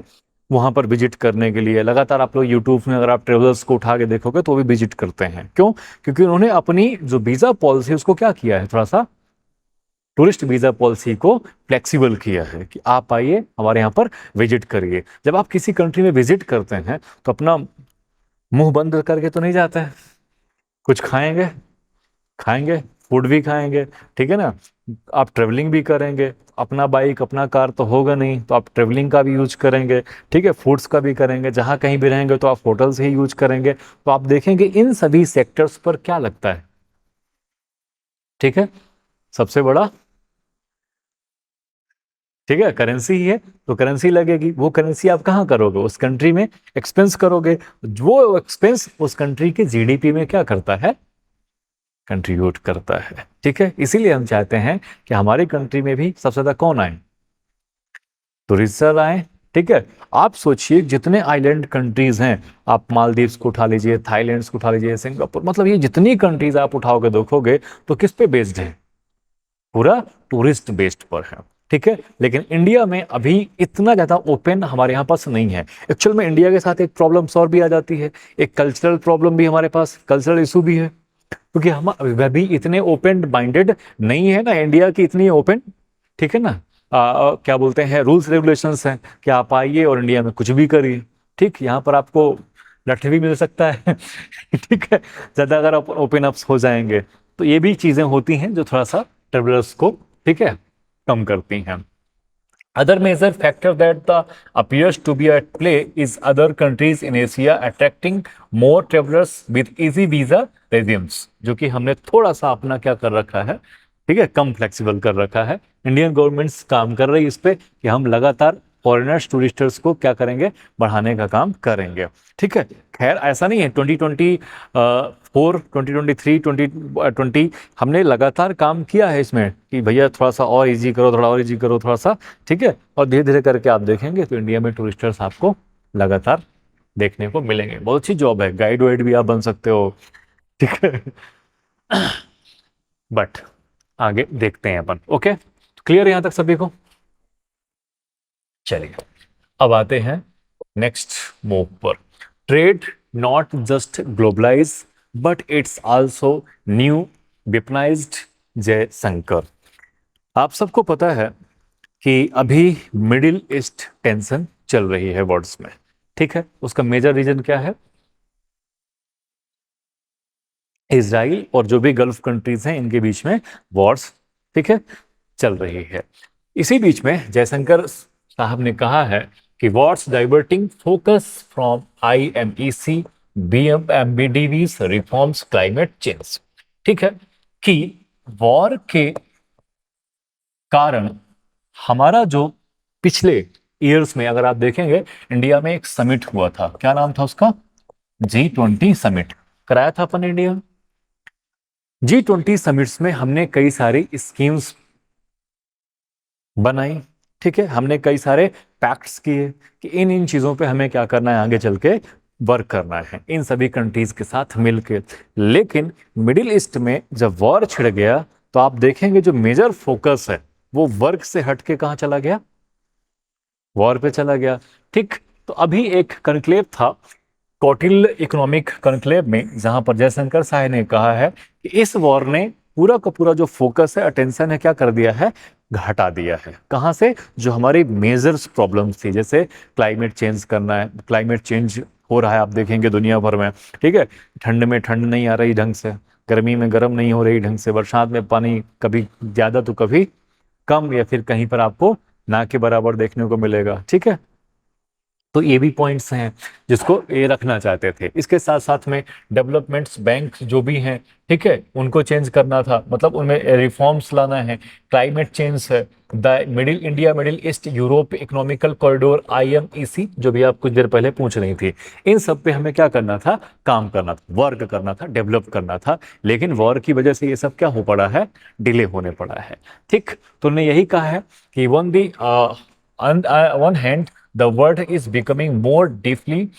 वहां पर विजिट करने के लिए लगातार आप लोग यूट्यूब में अगर आप ट्रेवलर्स को उठा के देखोगे तो वो भी विजिट करते हैं। क्यों? क्योंकि उन्होंने अपनी जो वीजा पॉलिसी उसको क्या किया है? थोड़ा सा टूरिस्ट वीजा पॉलिसी को फ्लेक्सिबल किया है कि आप आइए हमारे यहाँ पर विजिट करिए। जब आप किसी कंट्री में विजिट करते हैं तो अपना मुंह बंद करके तो नहीं जाते हैं, कुछ खाएंगे, फूड भी खाएंगे। ठीक है ना? आप ट्रेवलिंग भी करेंगे, अपना बाइक अपना कार तो होगा नहीं तो आप ट्रेवलिंग का भी यूज करेंगे। ठीक है, फूड्स का भी करेंगे, जहाँ कहीं भी रहेंगे तो आप होटल्स ही यूज करेंगे। तो आप देखेंगे इन सभी सेक्टर्स पर क्या लगता है? ठीक है, सबसे बड़ा ठीक है, करेंसी ही है तो करेंसी लगेगी, वो करेंसी आप कहाँ करोगे, उस कंट्री में एक्सपेंस करोगे, वो एक्सपेंस उस कंट्री के जीडीपी में क्या करता है, कंट्रीब्यूट करता है। ठीक है, इसीलिए हम चाहते हैं कि हमारी कंट्री में भी सबसे ज्यादा कौन आए, टूरिस्ट आए। ठीक है, आप सोचिए जितने आइलैंड कंट्रीज हैं, आप मालदीव्स को उठा लीजिए, थाईलैंड को उठा लीजिए, सिंगापुर, मतलब ये जितनी कंट्रीज आप उठाओगे देखोगे तो किस पे बेस्ड है, पूरा टूरिस्ट बेस्ड पर है। ठीक है, लेकिन इंडिया में अभी इतना ज्यादा ओपन हमारे यहाँ पास नहीं है। एक्चुअल में इंडिया के साथ एक प्रॉब्लम्स और भी आ जाती है, एक कल्चरल प्रॉब्लम भी हमारे पास, कल्चरल इशू भी है, क्योंकि हम अभी इतने ओपन माइंडेड नहीं है ना, इंडिया की इतनी ओपन। ठीक है ना, क्या बोलते हैं, रूल्स रेगुलेशंस हैं कि आप आइए और इंडिया में कुछ भी करिए। ठीक, यहाँ पर आपको लठ भी मिल सकता है ठीक है, ज्यादा अगर आप ओपन अप्स हो जाएंगे तो ये भी चीजें होती हैं जो थोड़ा सा ट्रेवलर्स को, ठीक है, कम करती हैं। Other major factor that appears to be at play is other countries in Asia attracting more travelers with easy visa regimes, जो कि हमने थोड़ा सा अपना क्या कर रखा है, ठीक है, कम फ्लेक्सिबल कर रखा है। इंडियन गवर्नमेंट्स काम कर रही है इस पे कि हम लगातार फॉरेनर्स टूरिस्टर्स को क्या करेंगे, बढ़ाने का काम करेंगे। ठीक है, खैर ऐसा नहीं है, 2024, 2023, 2020 हमने लगातार काम किया है इसमें कि भैया थोड़ा सा और इजी करो, थोड़ा और इजी करो, थोड़ा सा। ठीक है, और धीरे धीरे करके आप देखेंगे तो इंडिया में टूरिस्टर्स आपको लगातार देखने को मिलेंगे। बहुत अच्छी जॉब है, गाइड वाइड भी आप बन सकते हो। ठीक है बट आगे देखते हैं अपन। ओके, क्लियर यहां तक सभी को? चलिए अब आते हैं नेक्स्ट मूव पर। Trade not just globalise but it's also new weaponised. Jaishankar, आप सबको पता है कि अभी मिडिल ईस्ट टेंशन चल रही है वर्ल्ड्स में। ठीक है, उसका मेजर रीजन क्या है, इजराइल और जो भी गल्फ कंट्रीज हैं इनके बीच में वॉर्स, ठीक है, चल रही है। इसी बीच में जयशंकर साहब ने कहा है कि Wars diverting focus from IMEC BDV's reforms climate change. ठीक है, कि वॉर के कारण हमारा जो पिछले ईयर्स में अगर आप देखेंगे, इंडिया में एक समिट हुआ था, क्या नाम था उसका, G20 समिट कराया था अपन इंडिया। G20 समिट्स में हमने कई सारी स्कीम्स बनाई। ठीक है, हमने कई सारे पैक्ट्स किए कि इन इन चीजों पे हमें क्या करना है, आगे चल के वर्क करना है इन सभी कंट्रीज के साथ मिलकर। लेकिन मिडिल ईस्ट में जब वॉर छिड़ गया तो आप देखेंगे जो मेजर फोकस है वो वर्क से हट के कहां चला गया, वॉर पे चला गया। ठीक, तो अभी एक कनक्लेव था, कौटिल्य इकोनॉमिक कनक्लेव में, जहां पर जयशंकर साहब ने कहा है कि इस वॉर ने पूरा का पूरा जो फोकस है, अटेंशन है, क्या कर दिया है, घटा दिया है। कहां से, जो हमारी मेजर प्रॉब्लम्स थी, जैसे क्लाइमेट चेंज करना है, क्लाइमेट चेंज हो रहा है आप देखेंगे दुनिया भर में। ठीक है, ठंड में ठंड नहीं आ रही ढंग से, गर्मी में गर्म नहीं हो रही ढंग से, बरसात में पानी कभी ज्यादा तो कभी कम, या फिर कहीं पर आपको ना के बराबर देखने को मिलेगा। ठीक है, तो ये भी पॉइंट्स हैं जिसको ये रखना चाहते थे। इसके साथ साथ में डेवलपमेंट्स बैंक जो भी हैं, ठीक है, उनको चेंज करना था, मतलब उनमें रिफॉर्म्स लाना है। क्लाइमेट चेंज है, the middle east Europe economical corridor IMEC, जो भी आप कुछ देर पहले पूछ रही थी, इन सब पे हमें क्या करना था, काम करना था, वर्क करना था, डेवलप करना था। लेकिन वॉर की वजह से ये सब क्या हो पड़ा है, डिले होने पड़ा है। ठीक, तो उन्होंने यही कहा है कि one hand the world is becoming more deeply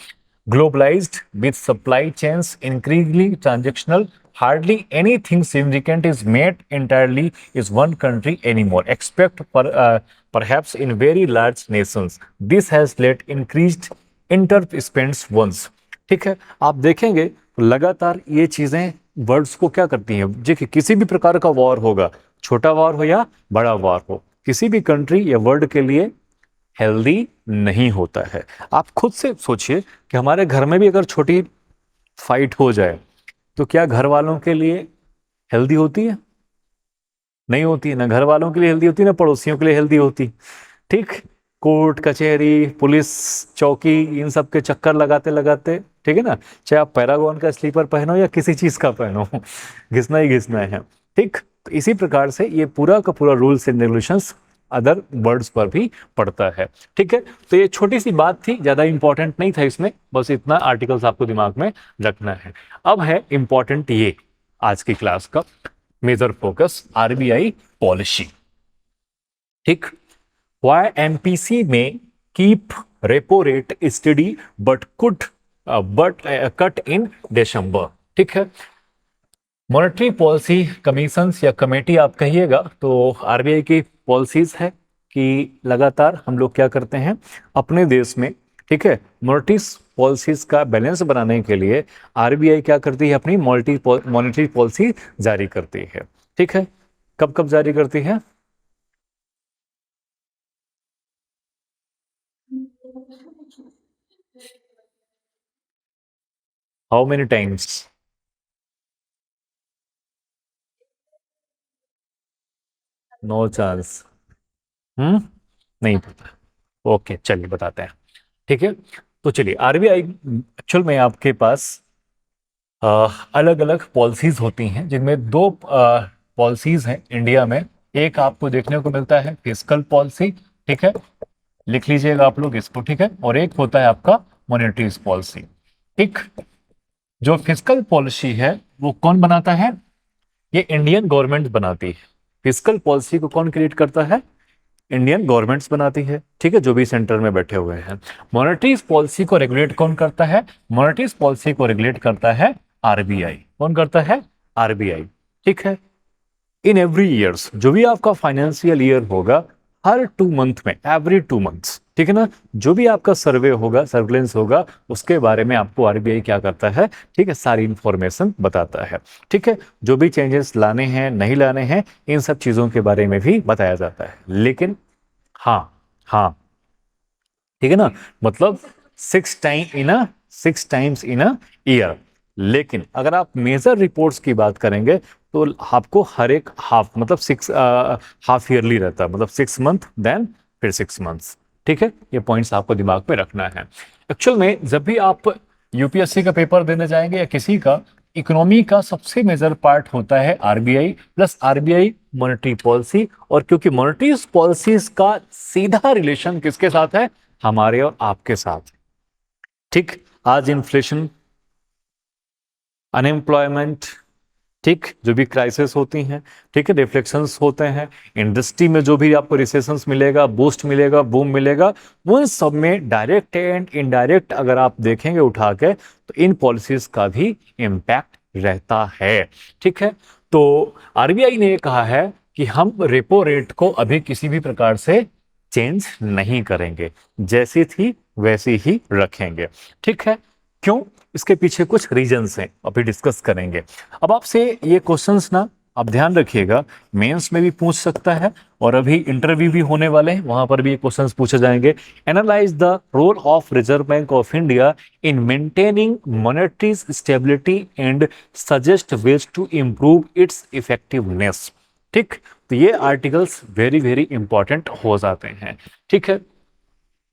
globalized with supply chains increasingly transactional. Hardly anything significant is made entirely is one country anymore, except perhaps in very large nations. This has led increased interspends once. ठीक है, आप देखेंगे लगातार ये चीजें words को क्या करती हैं, जो कि किसी भी प्रकार का वॉर होगा, छोटा वॉर हो या बड़ा वॉर हो, किसी भी कंट्री या वर्ल्ड के लिए हेल्दी नहीं होता है। आप खुद से सोचिए कि हमारे घर में भी अगर छोटी फाइट हो जाए तो क्या घर वालों के लिए हेल्दी होती है, नहीं होती है, ना घर वालों के लिए हेल्दी होती, ना पड़ोसियों के लिए हेल्दी होती। ठीक, कोर्ट कचहरी पुलिस चौकी इन सब के चक्कर लगाते लगाते, ठीक है ना, चाहे आप पैरागॉन का स्लीपर पहनो या किसी चीज का पहनो घिसना ही घिसना है। ठीक, तो इसी प्रकार से ये पूरा का पूरा rules and regulations other words पर भी पड़ता है। ठीक है, तो ये छोटी सी बात थी, ज्यादा इंपॉर्टेंट नहीं था इसमें, बस इतना आर्टिकल्स आपको दिमाग में रखना है। अब है इंपॉर्टेंट ये आज की क्लास का मेजर फोकस, आरबीआई पॉलिसी। ठीक, व्हाई एमपीसी में keep repo rate steady but could but cut in December. ठीक है, मॉनेटरी पॉलिसी कमीशन या कमेटी आप कहिएगा, तो आरबीआई की पॉलिसीज है कि लगातार हम लोग क्या करते हैं अपने देश में, ठीक है, मॉनेटरी पॉलिसीज का बैलेंस बनाने के लिए आरबीआई क्या करती है, अपनी मॉनेटरी पॉलिसी जारी करती है। ठीक है, कब कब जारी करती है? How many times? No chance. नहीं पता। ओके, चलिए बताते हैं। ठीक है, तो चलिए आरबीआई एक्चुअल में आपके पास अलग अलग पॉलिसीज होती हैं, जिनमें दो पॉलिसीज हैं इंडिया में। एक आपको देखने को मिलता है फिस्कल पॉलिसी, ठीक है, लिख लीजिएगा आप लोग इसको, ठीक है, और एक होता है आपका मॉनेटरी पॉलिसी। ठीक, जो फिस्कल पॉलिसी है वो कौन बनाता है? ये इंडियन गवर्नमेंट बनाती है। फिस्कल पॉलिसी को कौन क्रिएट करता है? इंडियन गवर्नमेंट्स बनाती है, ठीक है, जो भी सेंटर में बैठे हुए हैं। मॉनेटरी पॉलिसी को रेगुलेट कौन करता है? मॉनेटरी पॉलिसी को रेगुलेट करता है आरबीआई। कौन करता है? आरबीआई। ठीक है, इन एवरी ईयर्स, जो भी आपका फाइनेंशियल ईयर होगा, हर 2 मंथ में, एवरी 2 मंथ्स, ठीक है ना, जो भी आपका सर्वे होगा, सर्वेलेंस होगा, उसके बारे में आपको आरबीआई क्या करता है, ठीक है, सारी इंफॉर्मेशन बताता है। ठीक है, जो भी चेंजेस लाने हैं नहीं लाने हैं, इन सब चीजों के बारे में भी बताया जाता है। लेकिन हाँ, हाँ, ठीक है ना, मतलब 6 टाइम्स इन अ ईयर। लेकिन अगर आप मेजर रिपोर्ट्स की बात करेंगे, तो आपको हर एक हाफ, मतलब हाफ ईयरली रहता है, मतलब 6 मंथ, देन फिर 6 मंथ्स। ठीक है, ये पॉइंट्स आपको दिमाग में रखना है। एक्चुअल में जब भी आप यूपीएससी का पेपर देने जाएंगे या किसी का, इकोनॉमी का सबसे मेजर पार्ट होता है RBI, plus RBI monetary policy. और क्योंकि मॉनेटरी पॉलिसीज का सीधा रिलेशन किसके साथ है? हमारे और आपके साथ। ठीक, आज इन्फ्लेशन, अनएम्प्लॉयमेंट, ठीक, जो भी क्राइसिस होती हैं, ठीक है, रिफ्लेक्शंस होते हैं इंडस्ट्री में, जो भी आपको रिसेशंस मिलेगा, बूस्ट मिलेगा, बूम मिलेगा, उन सब में डायरेक्ट एंड इनडायरेक्ट अगर आप देखेंगे उठा के, तो इन पॉलिसीज का भी इम्पैक्ट रहता है। ठीक है, तो आरबीआई ने कहा है कि हम रेपो रेट को अभी किसी भी प्रकार से चेंज नहीं करेंगे, जैसी थी वैसी ही रखेंगे। ठीक है, क्यों? इसके पीछे कुछ रीजंस हैं, अभी डिस्कस करेंगे। अब आपसे ये क्वेश्चंस ना, आप ध्यान रखिएगा, मेंस में भी पूछ सकता है, और अभी इंटरव्यू भी होने वाले हैं, वहां पर भी ये क्वेश्चंस पूछे जाएंगे। Analyse the role of Reserve Bank of India in maintaining monetary stability and suggest ways to improve its effectiveness. ठीक, तो ये आर्टिकल्स वेरी वेरी इंपॉर्टेंट हो जाते हैं। ठीक है,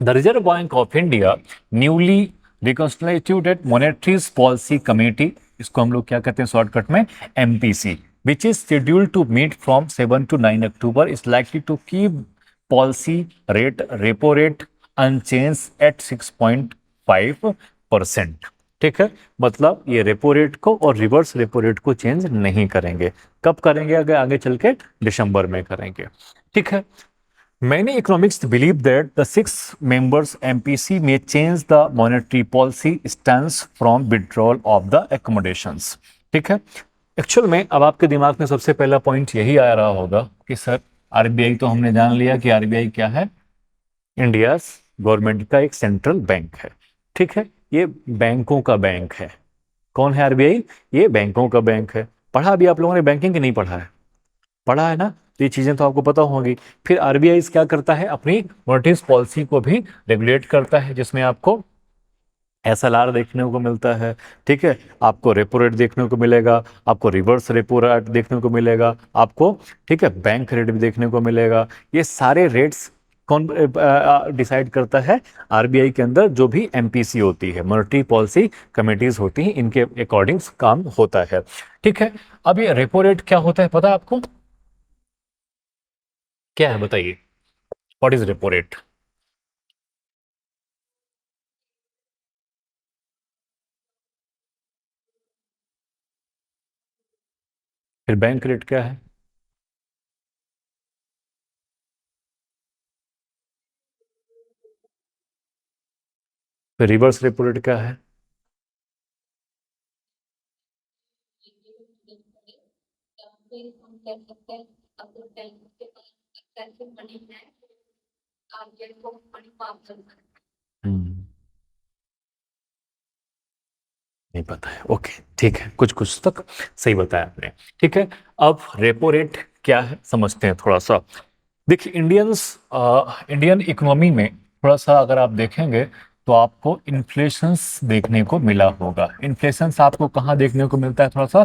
the reserve Bank of India newly reconstituted monetary policy committee, इसको हम लोग क्या कहते हैं शॉर्टकट में, MPC, which is scheduled to meet from 7 to 9 October, is likely to keep policy rate, repo rate unchanged at 6.5%। ठीक है, मतलब ये रेपो रेट को और रिवर्स रेपो रेट को चेंज नहीं करेंगे। कब करेंगे? अगर आगे चल के दिसंबर में करेंगे। ठीक है, many economists believe that the 6 members MPC may change the monetary policy stance from withdrawal of the accommodations। ठीक है, एक्चुअल में अब आपके दिमाग में सबसे पहला पॉइंट यही आ रहा होगा कि सर, आरबीआई तो हमने जान लिया कि आरबीआई क्या है, इंडिया गवर्नमेंट का एक सेंट्रल बैंक है। ठीक है, ये बैंकों का बैंक है। कौन है आरबीआई? ये बैंकों का बैंक है। पढ़ा अभी आप लोगों ने बैंकिंग की नहीं पढ़ा है? पढ़ा है ना, तो ये चीजें तो आपको पता होंगी। फिर आरबीआई क्या करता है, अपनी मॉनेटरी पॉलिसी को भी रेगुलेट करता है, जिसमें आपको एसएलआर देखने को मिलता है। ठीक है, आपको रेपो रेट देखने को मिलेगा, आपको रिवर्स रेपो रेट देखने को मिलेगा, आपको, ठीक है, बैंक रेट भी देखने को मिलेगा। ये सारे रेट्स कौन डिसाइड करता है? आरबीआई के अंदर जो भी एमपीसी होती है, मॉनेटरी पॉलिसी कमेटीज होती हैं, इनके अकॉर्डिंग काम होता है। ठीक है, अब ये रेपो रेट क्या होता है पता है आपको? क्या है बताइए? What is repo rate? फिर बैंक रेट क्या है? फिर रिवर्स रेपो रेट क्या है? हम्म, नहीं पता है। ओके, ठीक है, कुछ कुछ तक सही बताया आपने। ठीक है, अब रेपो रेट क्या है समझते हैं थोड़ा सा। देखिए, इंडियन इकोनॉमी में थोड़ा सा अगर आप देखेंगे तो आपको इन्फ्लेशंस देखने को मिला होगा। इन्फ्लेशंस आपको कहाँ देखने को मिलता है? थोड़ा सा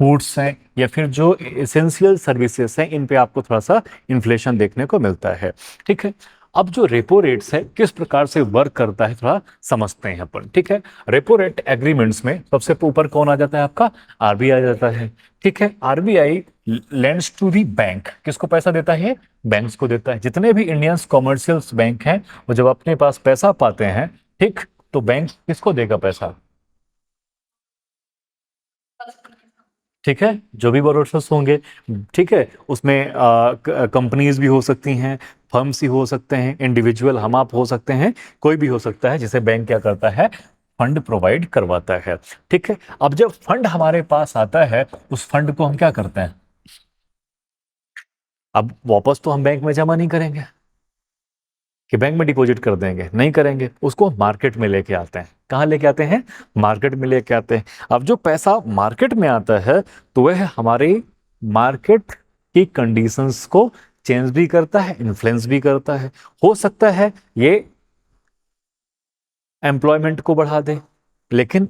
फूड्स हैं या फिर जो एसेंशियल सर्विसेज हैं, इन पे आपको थोड़ा सा इन्फ्लेशन देखने को मिलता है। ठीक है, अब जो रेपो रेट्स है किस प्रकार से वर्क करता है थोड़ा समझते हैं अपन। ठीक है, रेपो रेट एग्रीमेंट्स में सबसे ऊपर कौन आ जाता है? आपका आरबीआई आ जाता है। ठीक है, RBI lends to the bank, किसको पैसा देता है? बैंक्स को देता है। जितने भी इंडियंस कॉमर्शियल बैंक हैं वो जब अपने पास पैसा पाते हैं, ठीक, तो बैंक किसको देगा पैसा? ठीक है, जो भी बोरोवर्स होंगे, ठीक है, उसमें कंपनीज भी हो सकती हैं, फर्म्स ही हो सकते हैं, इंडिविजुअल हम आप हो सकते हैं, कोई भी हो सकता है जिसे बैंक क्या करता है? फंड प्रोवाइड करवाता है। ठीक है, अब जब फंड हमारे पास आता है, उस फंड को हम क्या करते हैं? अब वापस तो हम बैंक में जमा नहीं करेंगे कि बैंक में डिपॉजिट कर देंगे, नहीं करेंगे, उसको मार्केट में लेके आते हैं। कहाँ लेके आते हैं? मार्केट में लेके आते हैं। अब जो पैसा मार्केट में आता है तो वह हमारी मार्केट की कंडीशंस को चेंज भी करता है, इन्फ्लुएंस भी करता है। हो सकता है ये एम्प्लॉयमेंट को बढ़ा दे, लेकिन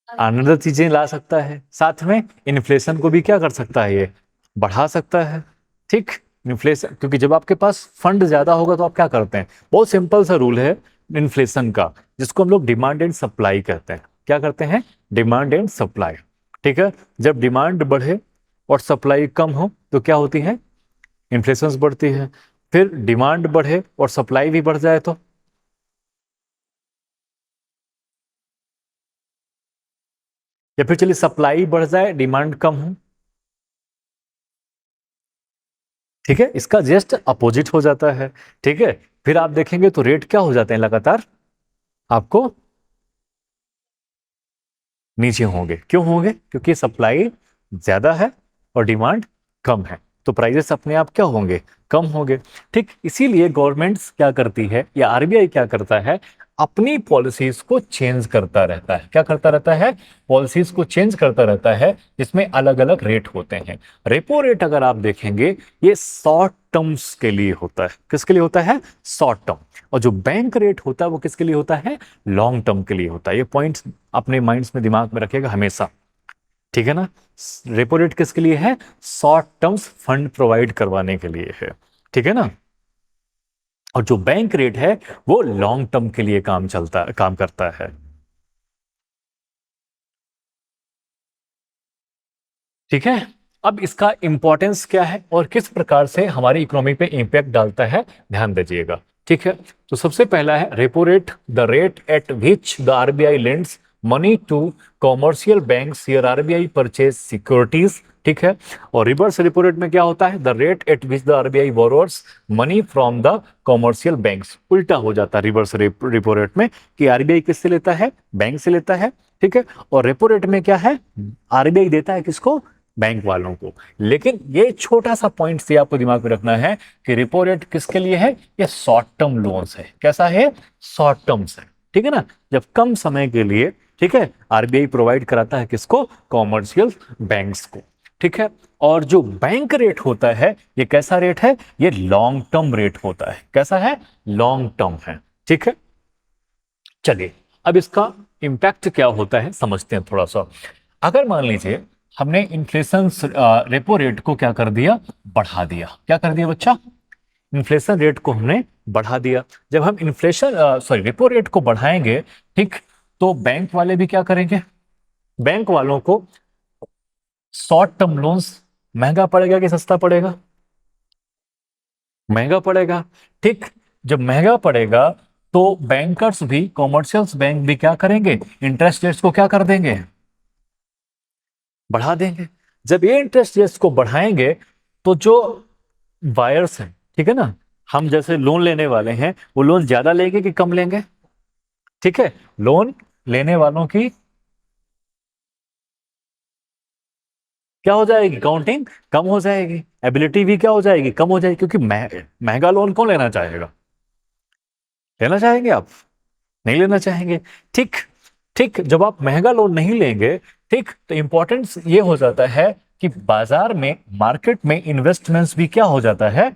अनदर चीजें ला सकता है, साथ में इन्फ्लेशन को भी क्या कर सकता है? ये बढ़ा सकता है। ठीक, इन्फ्लेशन, क्योंकि जब आपके पास फंड ज्यादा होगा तो आप क्या करते हैं? बहुत सिंपल सा रूल है इन्फ्लेशन का, जिसको हम लोग डिमांड एंड सप्लाई कहते हैं। क्या करते हैं? Demand and supply. ठीक है, जब डिमांड बढ़े और सप्लाई कम हो तो क्या होती है? इन्फ्लेशन बढ़ती है। फिर डिमांड बढ़े और सप्लाई भी बढ़ जाए तो, या फिर चलिए सप्लाई बढ़ जाए डिमांड कम हो, ठीक है, इसका जस्ट अपोजिट हो जाता है। ठीक है, फिर आप देखेंगे तो रेट क्या हो जाते हैं लगातार आपको नीचे होंगे। क्यों होंगे? क्योंकि सप्लाई ज्यादा है और डिमांड कम है, तो प्राइजेस अपने आप क्या होंगे? कम होंगे। ठीक, इसीलिए गवर्नमेंट्स क्या करती है या आरबीआई क्या करता है? अपनी पॉलिसीज को चेंज करता रहता है। क्या करता रहता है? पॉलिसीज को चेंज करता रहता है, जिसमें अलग अलग रेट होते हैं। रेपो रेट अगर आप देखेंगे, ये शॉर्ट टर्म्स के लिए होता है। किसके लिए होता है? Short term. और जो बैंक रेट होता है वो किसके लिए होता है? लॉन्ग टर्म के लिए होता है। ये पॉइंट अपने माइंड्स में, दिमाग में रखिएगा हमेशा। ठीक है ना? रेपो रेट किसके लिए है? शॉर्ट टर्म्स फंड प्रोवाइड करवाने के लिए है। ठीक है ना? और जो बैंक रेट है वो लॉन्ग टर्म के लिए काम करता है। ठीक है, अब इसका इंपॉर्टेंस क्या है और किस प्रकार से हमारी इकोनॉमी पे इंपैक्ट डालता है, ध्यान दीजिएगा। ठीक है, तो सबसे पहला है repo rate, the rate at which the RBI lends money to commercial banks, here RBI purchase securities. ठीक है, और रिवर्स रेपो रेट में क्या होता है? The rate at which the RBI borrows money from the commercial banks. उल्टा हो जाता है रिवर्स रेपो रेट में, कि आरबीआई किससे लेता है? बैंक से लेता है। ठीक है, और रेपो रेट में क्या है? आरबीआई देता है किसको? बैंक वालों को। लेकिन ये छोटा सा पॉइंट से आपको दिमाग में रखना है कि रेपो रेट किसके लिए है? ये शॉर्ट टर्म लोन्स है। कैसा है? शॉर्ट टर्म्स है। ठीक है ना? जब कम समय के लिए, ठीक है, आरबीआई प्रोवाइड कराता है किसको? कॉमर्शियल बैंक्स को। ठीक है, और जो बैंक रेट होता है ये कैसा रेट है? ये लॉन्ग टर्म रेट होता है। कैसा है? लॉन्ग टर्म है। ठीक है, चलिए अब इसका इंपैक्ट क्या होता है समझते हैं थोड़ा सा। अगर मान लीजिए हमने इन्फ्लेशन रेपो रेट को क्या कर दिया? बढ़ा दिया। क्या कर दिया बच्चा? इन्फ्लेशन रेट को हमने बढ़ा दिया। जब हम रेपो रेट को बढ़ाएंगे, ठीक, तो बैंक वाले भी क्या करेंगे? बैंक वालों को शॉर्ट टर्म लोन्स महंगा पड़ेगा कि सस्ता पड़ेगा? महंगा पड़ेगा। ठीक, जब महंगा पड़ेगा तो बैंकर्स भी, कॉमर्शियल बैंक भी क्या करेंगे, इंटरेस्ट रेट्स को क्या कर देंगे, बढ़ा देंगे। जब ये इंटरेस्ट रेट्स को बढ़ाएंगे तो जो बायर्स हैं, ठीक है ना, हम जैसे लोन लेने वाले हैं, वो लोन ज्यादा लेंगे कि कम लेंगे? ठीक है, लोन लेने वालों की क्या हो जाएगी, काउंटिंग कम हो जाएगी, एबिलिटी भी क्या हो जाएगी, कम हो जाएगी, क्योंकि महंगा लोन कौन लेना चाहेगा? लेना चाहेंगे आप? नहीं लेना चाहेंगे। ठीक, ठीक, जब आप महंगा लोन नहीं लेंगे, ठीक, तो इंपॉर्टेंस ये हो जाता है कि बाजार में, मार्केट में इन्वेस्टमेंट्स भी क्या हो जाता है,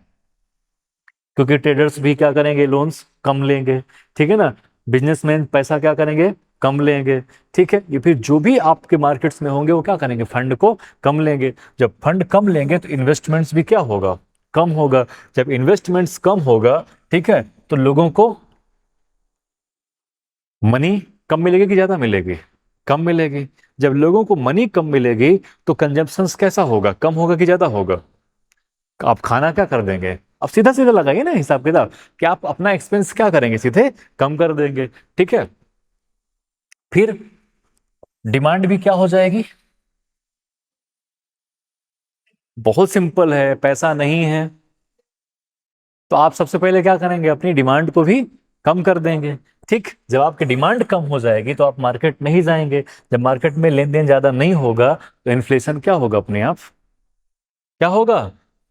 क्योंकि ट्रेडर्स भी क्या करेंगे, लोन्स कम लेंगे। ठीक है ना, बिजनेसमैन पैसा क्या करेंगे, कम लेंगे। ठीक है, ये फिर जो भी आपके मार्केट्स में होंगे वो क्या करेंगे, फंड को कम लेंगे। जब फंड कम लेंगे तो इन्वेस्टमेंट्स भी क्या होगा, कम होगा। जब इन्वेस्टमेंट्स कम होगा, ठीक है, तो लोगों को मनी कम मिलेगी कि ज्यादा मिलेगी, कम मिलेगी। जब लोगों को मनी कम मिलेगी तो कंजम्पशंस कैसा होगा, कम होगा कि ज्यादा होगा? आप खाना क्या कर देंगे, अब सीधा सीधा लगाइए ना हिसाब किताब, कि आप अपना एक्सपेंस क्या करेंगे, सीधे कम कर देंगे। ठीक है, फिर डिमांड भी क्या हो जाएगी, बहुत सिंपल है, पैसा नहीं है तो आप सबसे पहले क्या करेंगे, अपनी डिमांड को भी कम कर देंगे। ठीक, जब आपकी डिमांड कम हो जाएगी तो आप मार्केट नहीं जाएंगे। जब मार्केट में लेन देन ज्यादा नहीं होगा तो इन्फ्लेशन क्या होगा, अपने आप क्या होगा,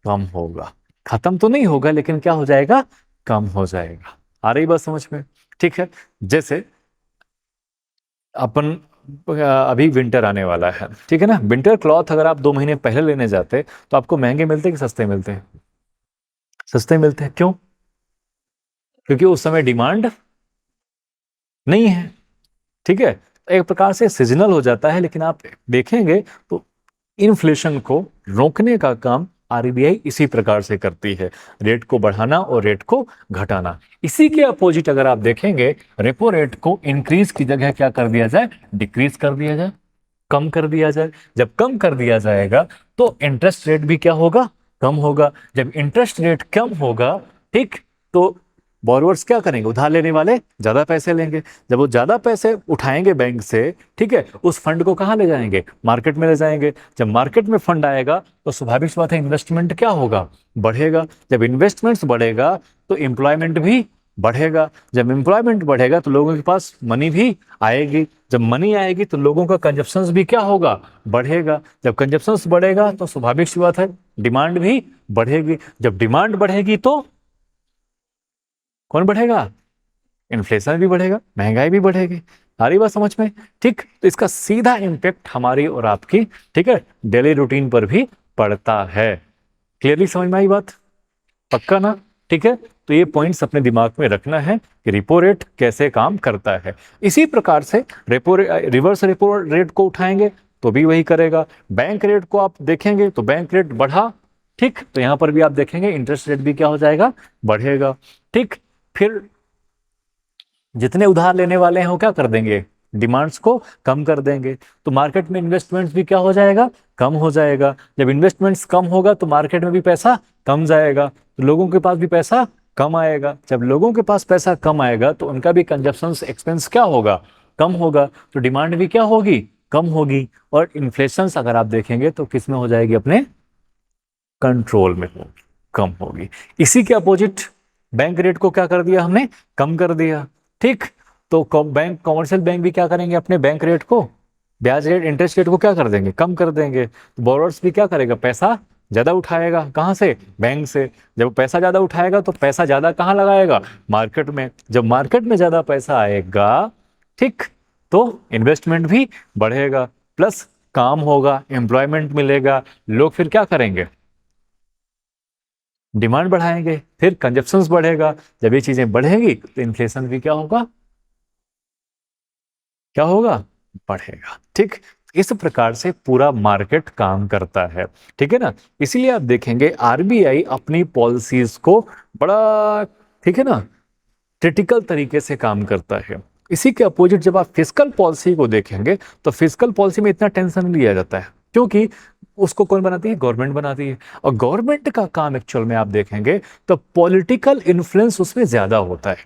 कम होगा। खत्म तो नहीं होगा लेकिन क्या हो जाएगा, कम हो जाएगा। आ रही बात समझ में? ठीक है, जैसे अपन अभी विंटर आने वाला है, ठीक है ना, विंटर क्लॉथ अगर आप 2 महीने पहले लेने जाते तो आपको महंगे मिलते कि सस्ते मिलते हैं? सस्ते मिलते हैं, क्यों? क्योंकि उस समय डिमांड नहीं है। ठीक है, एक प्रकार से सीजनल हो जाता है, लेकिन आप देखेंगे तो इन्फ्लेशन को रोकने का काम आरबीआई इसी प्रकार से करती है, रेट को बढ़ाना और रेट को घटाना। इसी के अपोजिट अगर आप देखेंगे, रेपो रेट को इंक्रीज की जगह क्या कर दिया जाए, डिक्रीज कर दिया जाए, कम कर दिया जाए। जब कम कर दिया जाएगा तो इंटरेस्ट रेट भी क्या होगा, कम होगा। जब इंटरेस्ट रेट कम होगा, ठीक, तो बोरोवर्स क्या करेंगे, उधार लेने वाले ज्यादा पैसे लेंगे। जब वो ज्यादा पैसे उठाएंगे बैंक से, ठीक है, उस फंड को कहाँ ले जाएंगे, मार्केट में ले जाएंगे। जब मार्केट में फंड आएगा तो स्वाभाविक बात है, इन्वेस्टमेंट क्या होगा, बढ़ेगा। जब इन्वेस्टमेंट्स बढ़ेगा तो एम्प्लॉयमेंट भी बढ़ेगा। जब एम्प्लॉयमेंट बढ़ेगा तो लोगों के पास मनी भी आएगी। जब मनी आएगी तो लोगों का कंजप्शंस भी क्या होगा, बढ़ेगा। जब कंजप्शंस बढ़ेगा तो स्वाभाविक सी बात है, डिमांड भी बढ़ेगी। जब डिमांड बढ़ेगी तो कौन बढ़ेगा, इन्फ्लेशन भी बढ़ेगा, महंगाई भी बढ़ेगी। सारी बात समझ में? ठीक, तो इसका सीधा इम्पेक्ट हमारी और आपकी, ठीक है, डेली रूटीन पर भी पड़ता है। क्लियरली समझ में आई बात? पक्का ना? ठीक है, तो ये पॉइंट्स अपने दिमाग में रखना है कि रेपो रेट कैसे काम करता है। इसी प्रकार से रिवर्स रेपो रेट को उठाएंगे तो भी वही करेगा। बैंक रेट को आप देखेंगे तो बैंक रेट बढ़ा, ठीक, तो यहां पर भी आप देखेंगे इंटरेस्ट रेट भी क्या हो जाएगा, बढ़ेगा। ठीक, फिर जितने उधार लेने वाले हैं वो क्या कर देंगे, डिमांड्स को कम कर देंगे, तो मार्केट में इन्वेस्टमेंट्स भी क्या हो जाएगा, कम हो जाएगा। जब इन्वेस्टमेंट्स कम होगा तो मार्केट में भी पैसा कम जाएगा, तो लोगों के पास भी पैसा कम आएगा। जब लोगों के पास पैसा कम आएगा तो उनका भी कंजप्शन एक्सपेंस क्या होगा, कम होगा, तो डिमांड भी क्या होगी, कम होगी। और इन्फ्लेशन अगर आप देखेंगे तो किस में हो जाएगी, अपने कंट्रोल में होगी, कम होगी। इसी के अपोजिट बैंक रेट को क्या कर दिया हमने, कम कर दिया। ठीक, तो बैंक, कॉमर्शियल बैंक भी क्या करेंगे, अपने बैंक रेट को, ब्याज रेट, इंटरेस्ट रेट को क्या कर देंगे, कम कर देंगे। तो बोरोवर्स भी क्या करेगा, पैसा ज्यादा उठाएगा, कहां से, बैंक से। जब पैसा ज्यादा उठाएगा तो पैसा ज्यादा कहां लगाएगा, मार्केट में। जब मार्केट में ज्यादा पैसा आएगा, ठीक, तो इन्वेस्टमेंट भी बढ़ेगा, प्लस काम होगा, एम्प्लॉयमेंट मिलेगा, लोग फिर क्या करेंगे, डिमांड बढ़ाएंगे, फिर कंजप्शंस बढ़ेगा। जब ये चीजें बढ़ेगी तो इन्फ्लेशन भी क्या होगा, क्या होगा, बढ़ेगा। ठीक, इस प्रकार से पूरा मार्केट काम करता है। ठीक है ना, इसीलिए आप देखेंगे आरबीआई अपनी पॉलिसीज को बड़ा, ठीक है ना, क्रिटिकल तरीके से काम करता है। इसी के अपोजिट जब आप फिस्कल पॉलिसी को देखेंगे तो फिस्कल पॉलिसी में इतना टेंशन नहीं लिया जाता है, क्योंकि उसको कौन बनाती है? गवर्नमेंट बनाती है। और गवर्नमेंट का काम एक्चुअल में आप देखेंगे तो पॉलिटिकल इन्फ्लुएंस उसमें ज्यादा होता है,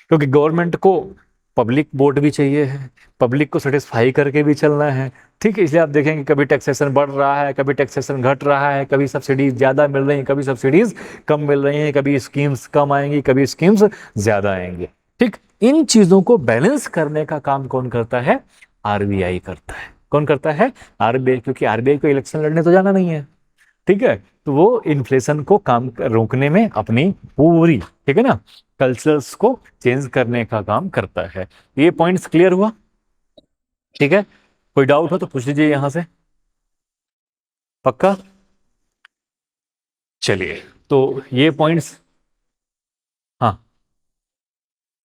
क्योंकि गवर्नमेंट को पब्लिक वोट भी चाहिए है, पब्लिक को सेटिस्फाई करके भी चलना है। ठीक है, इसलिए आप देखेंगे कभी टैक्सेशन बढ़ रहा है, कभी टैक्सेशन घट रहा है, कभी सब्सिडीज ज्यादा मिल रही हैं, कभी सब्सिडीज कम मिल रही हैं, कभी स्कीम्स कम आएंगी, कभी स्कीम्स ज्यादा आएंगी। ठीक, इन चीजों को बैलेंस करने का काम कौन करता है? आरबीआई करता है। कौन करता है? आरबीआई, क्योंकि आरबीआई को इलेक्शन लड़ने तो जाना नहीं है। ठीक है, तो वो इन्फ्लेशन को काम रोकने में अपनी पूरी, ठीक है ना, कल्चर्स को चेंज करने का काम करता है। ये पॉइंट्स क्लियर हुआ? ठीक है, कोई डाउट हो तो पूछ लीजिए यहां से। पक्का? चलिए, तो ये पॉइंट्स, हाँ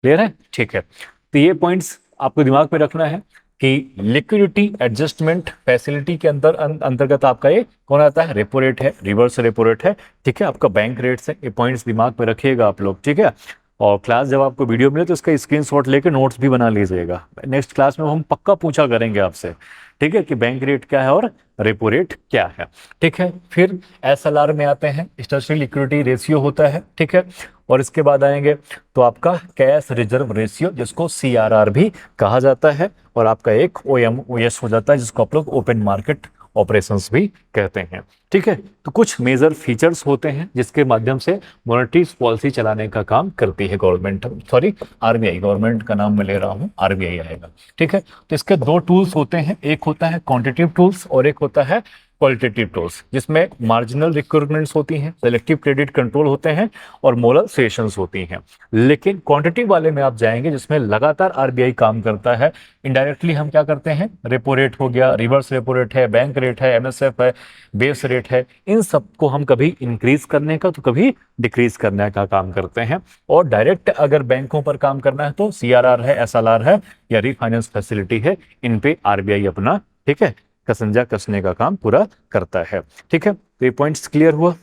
क्लियर है? ठीक है, तो ये पॉइंट्स आपको दिमाग में रखना है कि लिक्विडिटी एडजस्टमेंट फैसिलिटी के अंतर्गत आपका ये कौन आता है? रेपो रेट है, रिवर्स रेपो रेट है, ठीक है, आपका बैंक रेट्स है। ये पॉइंट्स दिमाग में रखिएगा आप लोग, ठीक है। और क्लास जब आपको वीडियो मिले तो इसका स्क्रीनशॉट लेके नोट्स भी बना लीजिएगा। नेक्स्ट क्लास में हम पक्का पूछा करेंगे आपसे, ठीक है, कि बैंक रेट क्या है और रेपो रेट क्या है। ठीक है, फिर एसएलआर में आते हैं, स्टेशनरी लिक्विडिटी रेशियो होता है, ठीक है। और इसके बाद आएंगे तो आपका कैश रिजर्व रेशियो, जिसको सीआरआर भी कहा जाता है। और आपका एक ओएमओएस हो जाता है, जिसको आप लोग ओपन मार्केट ऑपरेशंस भी कहते हैं। ठीक है, तो कुछ मेजर फीचर्स होते हैं जिसके माध्यम से मॉनेटरी पॉलिसी चलाने का काम करती है गवर्नमेंट, सॉरी आरबीआई, गवर्नमेंट का नाम मैं ले रहा हूँ, आरबीआई आएगा। ठीक है, तो इसके दो टूल्स होते हैं, एक होता है क्वांटिटेटिव टूल्स और एक होता है क्वालिटेटिव टूल्स, जिसमें मार्जिनल रिक्वायरमेंट्स होती हैं, सेलेक्टिव क्रेडिट कंट्रोल होते हैं और मोरल सेशंस होती हैं। लेकिन क्वांटिटेटिव वाले में आप जाएंगे जिसमें लगातार आरबीआई काम करता है। इनडायरेक्टली हम क्या करते हैं? रेपो रेट हो गया, रिवर्स रेपो रेट है, बैंक रेट है, एमएसएफ है, बेस रेट है, इन सबको हम कभी इंक्रीज करने का तो कभी डिक्रीज करने का काम करते हैं। और डायरेक्ट अगर बैंकों पर काम करना है तो सीआरआर है, एसएलआर है या रिफाइनेंस फैसिलिटी है, इन पे आरबीआई अपना, ठीक है, कसंजा कसने का काम पूरा करता है। ठीक है, तो ये पॉइंट्स क्लियर हुआ?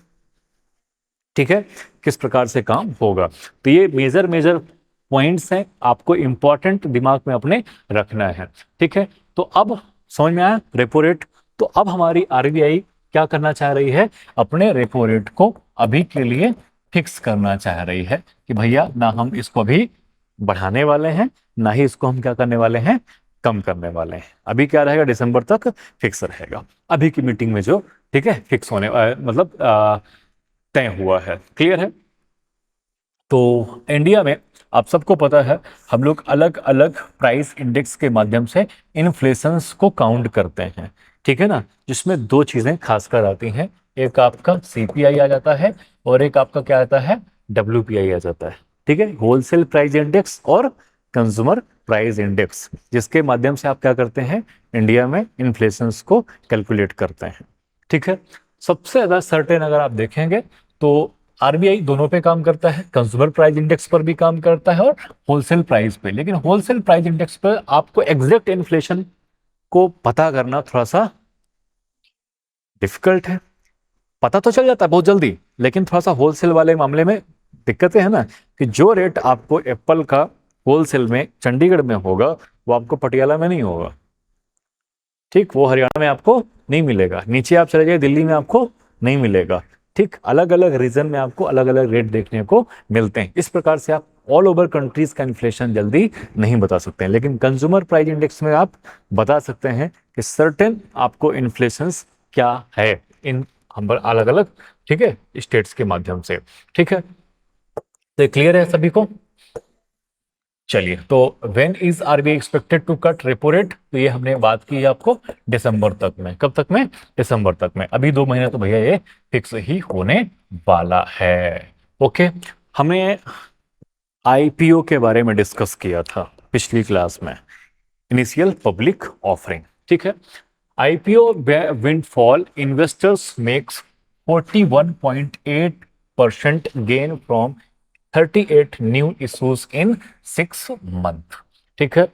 ठीक है, किस प्रकार से काम होगा, तो ये मेजर मेजर पॉइंट्स हैं, आपको इंपॉर्टेंट दिमाग में अपने रखना है। ठीक है, तो अब समझ में आया रेपो रेट। तो अब हमारी आरबीआई क्या करना चाह रही है? अपने रेपो रेट को अभी के लिए फिक्स करना चाह रही है कि भैया ना हम इसको अभी बढ़ाने वाले हैं, ना ही इसको हम क्या करने वाले हैं? कम करने वाले हैं। अभी क्या रहेगा? दिसंबर तक फिक्स रहेगा, अभी की मीटिंग में जो, ठीक है, फिक्स होने मतलब तय हुआ है। क्लियर है? तो इंडिया में आप सबको पता है हम लोग अलग अलग प्राइस इंडेक्स के माध्यम से इन्फ्लेशंस को काउंट करते हैं, ठीक है ना, जिसमें दो चीजें खासकर आती हैं, एक आपका सीपीआई आ जाता है और एक आपका क्या आता है? डब्ल्यूपीआई आ जाता है। ठीक है, होलसेल प्राइस इंडेक्स और कंज्यूमर प्राइस इंडेक्स, जिसके माध्यम से आप क्या करते हैं? इंडिया में इन्फ्लेशंस को कैलकुलेट करते हैं। ठीक है, सबसे ज्यादा सर्टेन अगर आप देखेंगे तो आरबीआई दोनों पे काम करता है, कंज्यूमर प्राइस इंडेक्स पर भी काम करता है और होलसेल प्राइस पे। लेकिन होलसेल प्राइस इंडेक्स पर आपको एग्जैक्ट इन्फ्लेशन को पता करना थोड़ा सा डिफिकल्ट है। पता तो चल जाता है बहुत जल्दी, लेकिन थोड़ा सा होलसेल वाले मामले में दिक्कतें है ना, कि जो रेट आपको एप्पल का होलसेल में चंडीगढ़ में होगा वो आपको पटियाला में नहीं होगा। ठीक, वो हरियाणा में आपको नहीं मिलेगा, नीचे आप चले जाइए दिल्ली में आपको नहीं मिलेगा। ठीक, अलग अलग रीजन में आपको अलग अलग रेट देखने को मिलते हैं। इस प्रकार से आप ऑल ओवर कंट्रीज का इन्फ्लेशन जल्दी नहीं बता सकते हैं, लेकिन कंज्यूमर प्राइस इंडेक्स में आप बता सकते हैं कि सर्टेन आपको इन्फ्लेशन क्या है इन अलग अलग, ठीक है, स्टेट्स के माध्यम से। ठीक है, तो क्लियर है सभी को? चलिए, तो when is RBI expected to cut repo rate, तो ये हमने बात की है आपको दिसंबर तक में। कब तक में? दिसंबर तक में। अभी 2 महीने तो भैया ये फिक्स ही होने वाला है। ओके, हमने आईपीओ के बारे में डिस्कस किया था पिछली क्लास में, इनिशियल पब्लिक ऑफरिंग। ठीक है, IPO windfall investors makes 41.8% gain from 38 new issues in 6 month. ठीक है,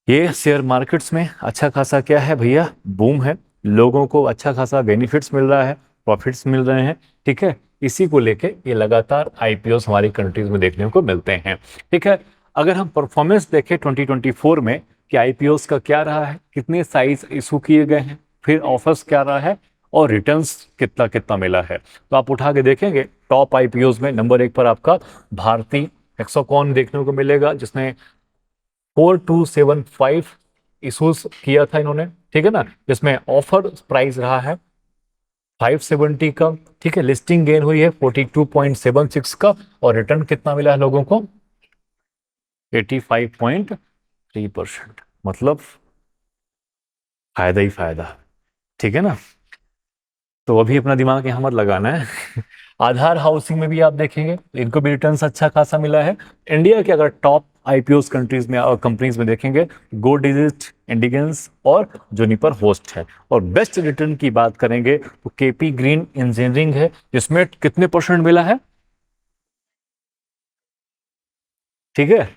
ये शेयर मार्केट्स में अच्छा खासा क्या है भैया? बूम है, लोगों को अच्छा खासा बेनिफिट्स मिल रहा है, प्रॉफिट्स मिल रहे हैं। ठीक है, इसी को लेके ये लगातार आईपीओस हमारी कंट्रीज में देखने को मिलते हैं। ठीक है, अगर हम परफॉर्मेंस देखें 2024 में कि आईपीओस का क्या रहा है, कितने साइज इशू किए गए हैं, फिर ऑफर्स क्या रहा है और रिटर्न्स कितना कितना मिला है। तो आप उठा के देखेंगे टॉप आईपीओज में नंबर 1 पर आपका भारती हेक्साकॉन देखने को मिलेगा, जिसने 4275 इशूज किया था इन्होंने, ठीक है ना, जिसमें ऑफर प्राइस रहा है 570 का, ठीक है। लिस्टिंग गेन हुई है 42.76 का, और रिटर्न कितना मिला है लोगों को 85.3%। मतलब फायदा ही फायदा, ठीक है ना। तो अभी अपना दिमाग यहाँ मत लगाना है। आधार हाउसिंग में भी आप देखेंगे तो इनको भी रिटर्न्स अच्छा खासा मिला है। इंडिया के अगर टॉप आईपीओस कंट्रीज में और कंपनीज में देखेंगे, गो डिजिट, इंडिगेंस और जुनिपर होस्ट है। और बेस्ट रिटर्न की बात करेंगे तो केपी ग्रीन इंजीनियरिंग है, जिसमें कितने परसेंट मिला है, ठीक है।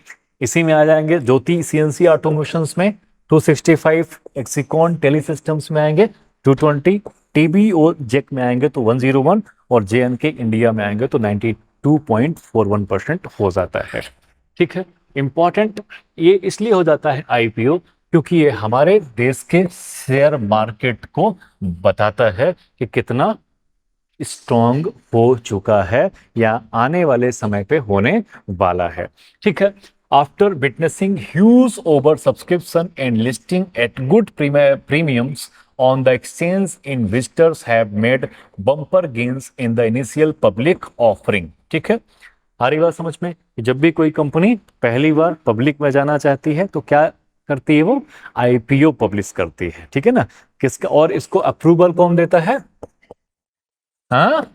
इसी में आ जाएंगे ज्योति सीएनसी ऑटोमेशंस में 265, एक्सिकॉन टेली सिस्टम्स में आएंगे 220, टीबी और जेक में आएंगे तो 101, और जेएनके इंडिया में आएंगे तो 92.41% हो जाता है, ठीक है। इंपॉर्टेंट ये इसलिए हो जाता है आईपीओ क्योंकि ये हमारे देश के शेयर मार्केट को बताता है कि कितना स्ट्रॉन्ग हो चुका है या आने वाले समय पे होने वाला है, ठीक है। After witnessing huge over subscription and listing at good premiums on the exchange, investors have made bumper gains in the initial public offering, ठीक है। आ रही बात समझ में कि जब भी कोई कंपनी पहली बार पब्लिक में जाना चाहती है तो क्या करती है, वो आईपीओ पब्लिश करती है, ठीक है ना। किसका, और इसको अप्रूवल कौन देता है, हाँ,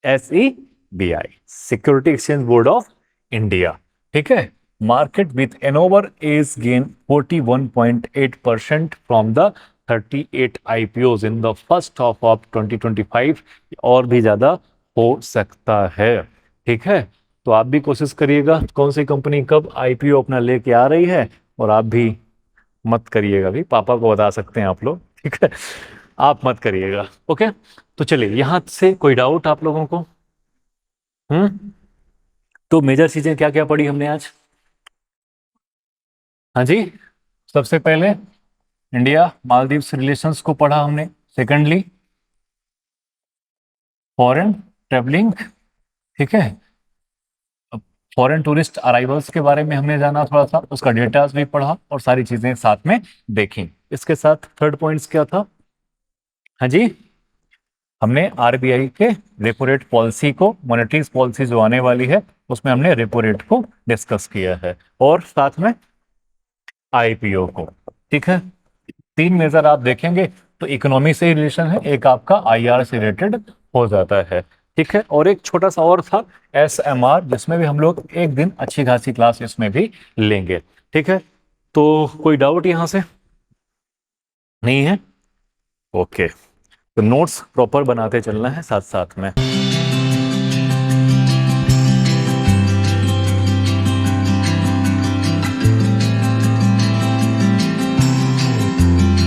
SEBI, security exchange board of India, ठीक है। Market turnover is gain 41.8% from the 38 IPOs in the first half of 2025, और भी ज्यादा हो सकता है, ठीक है। तो आप भी कोशिश करिएगा कौन सी कंपनी कब आईपीओ अपना लेके आ रही है, और आप भी मत करिएगा, भी पापा को बता सकते हैं आप लोग, ठीक है। आप मत करिएगा, ओके। तो चलिए यहां से कोई डाउट आप लोगों को, हम्म। तो मेजर चीजें क्या क्या पढ़ी हमने आज, हाँ जी। सबसे पहले इंडिया मालदीव्स रिलेशंस को पढ़ा हमने। सेकंडली फॉरेन ट्रेवलिंग, ठीक है, फॉरेन टूरिस्ट अराइवल्स के बारे में हमने जाना थोड़ा सा, उसका डेटा भी पढ़ा और सारी चीजें साथ में देखी। इसके साथ थर्ड पॉइंट्स क्या था, हाँ जी, हमने आरबीआई के रेपो रेट पॉलिसी को, मॉनेटरी पॉलिसी जो आने वाली है उसमें हमने रेपो रेट को डिस्कस किया है, और साथ में आईपीओ को, ठीक है। तीन मेजर आप देखेंगे तो इकोनॉमी से रिलेशन है, एक आपका आईआर से रिलेटेड हो जाता है, ठीक है। और एक छोटा सा और था एसएमआर, जिसमें भी हम लोग एक दिन अच्छी खासी क्लास इसमें भी लेंगे, ठीक है। तो कोई डाउट यहां से नहीं है, ओके। तो नोट्स प्रॉपर बनाते चलना है साथ साथ में।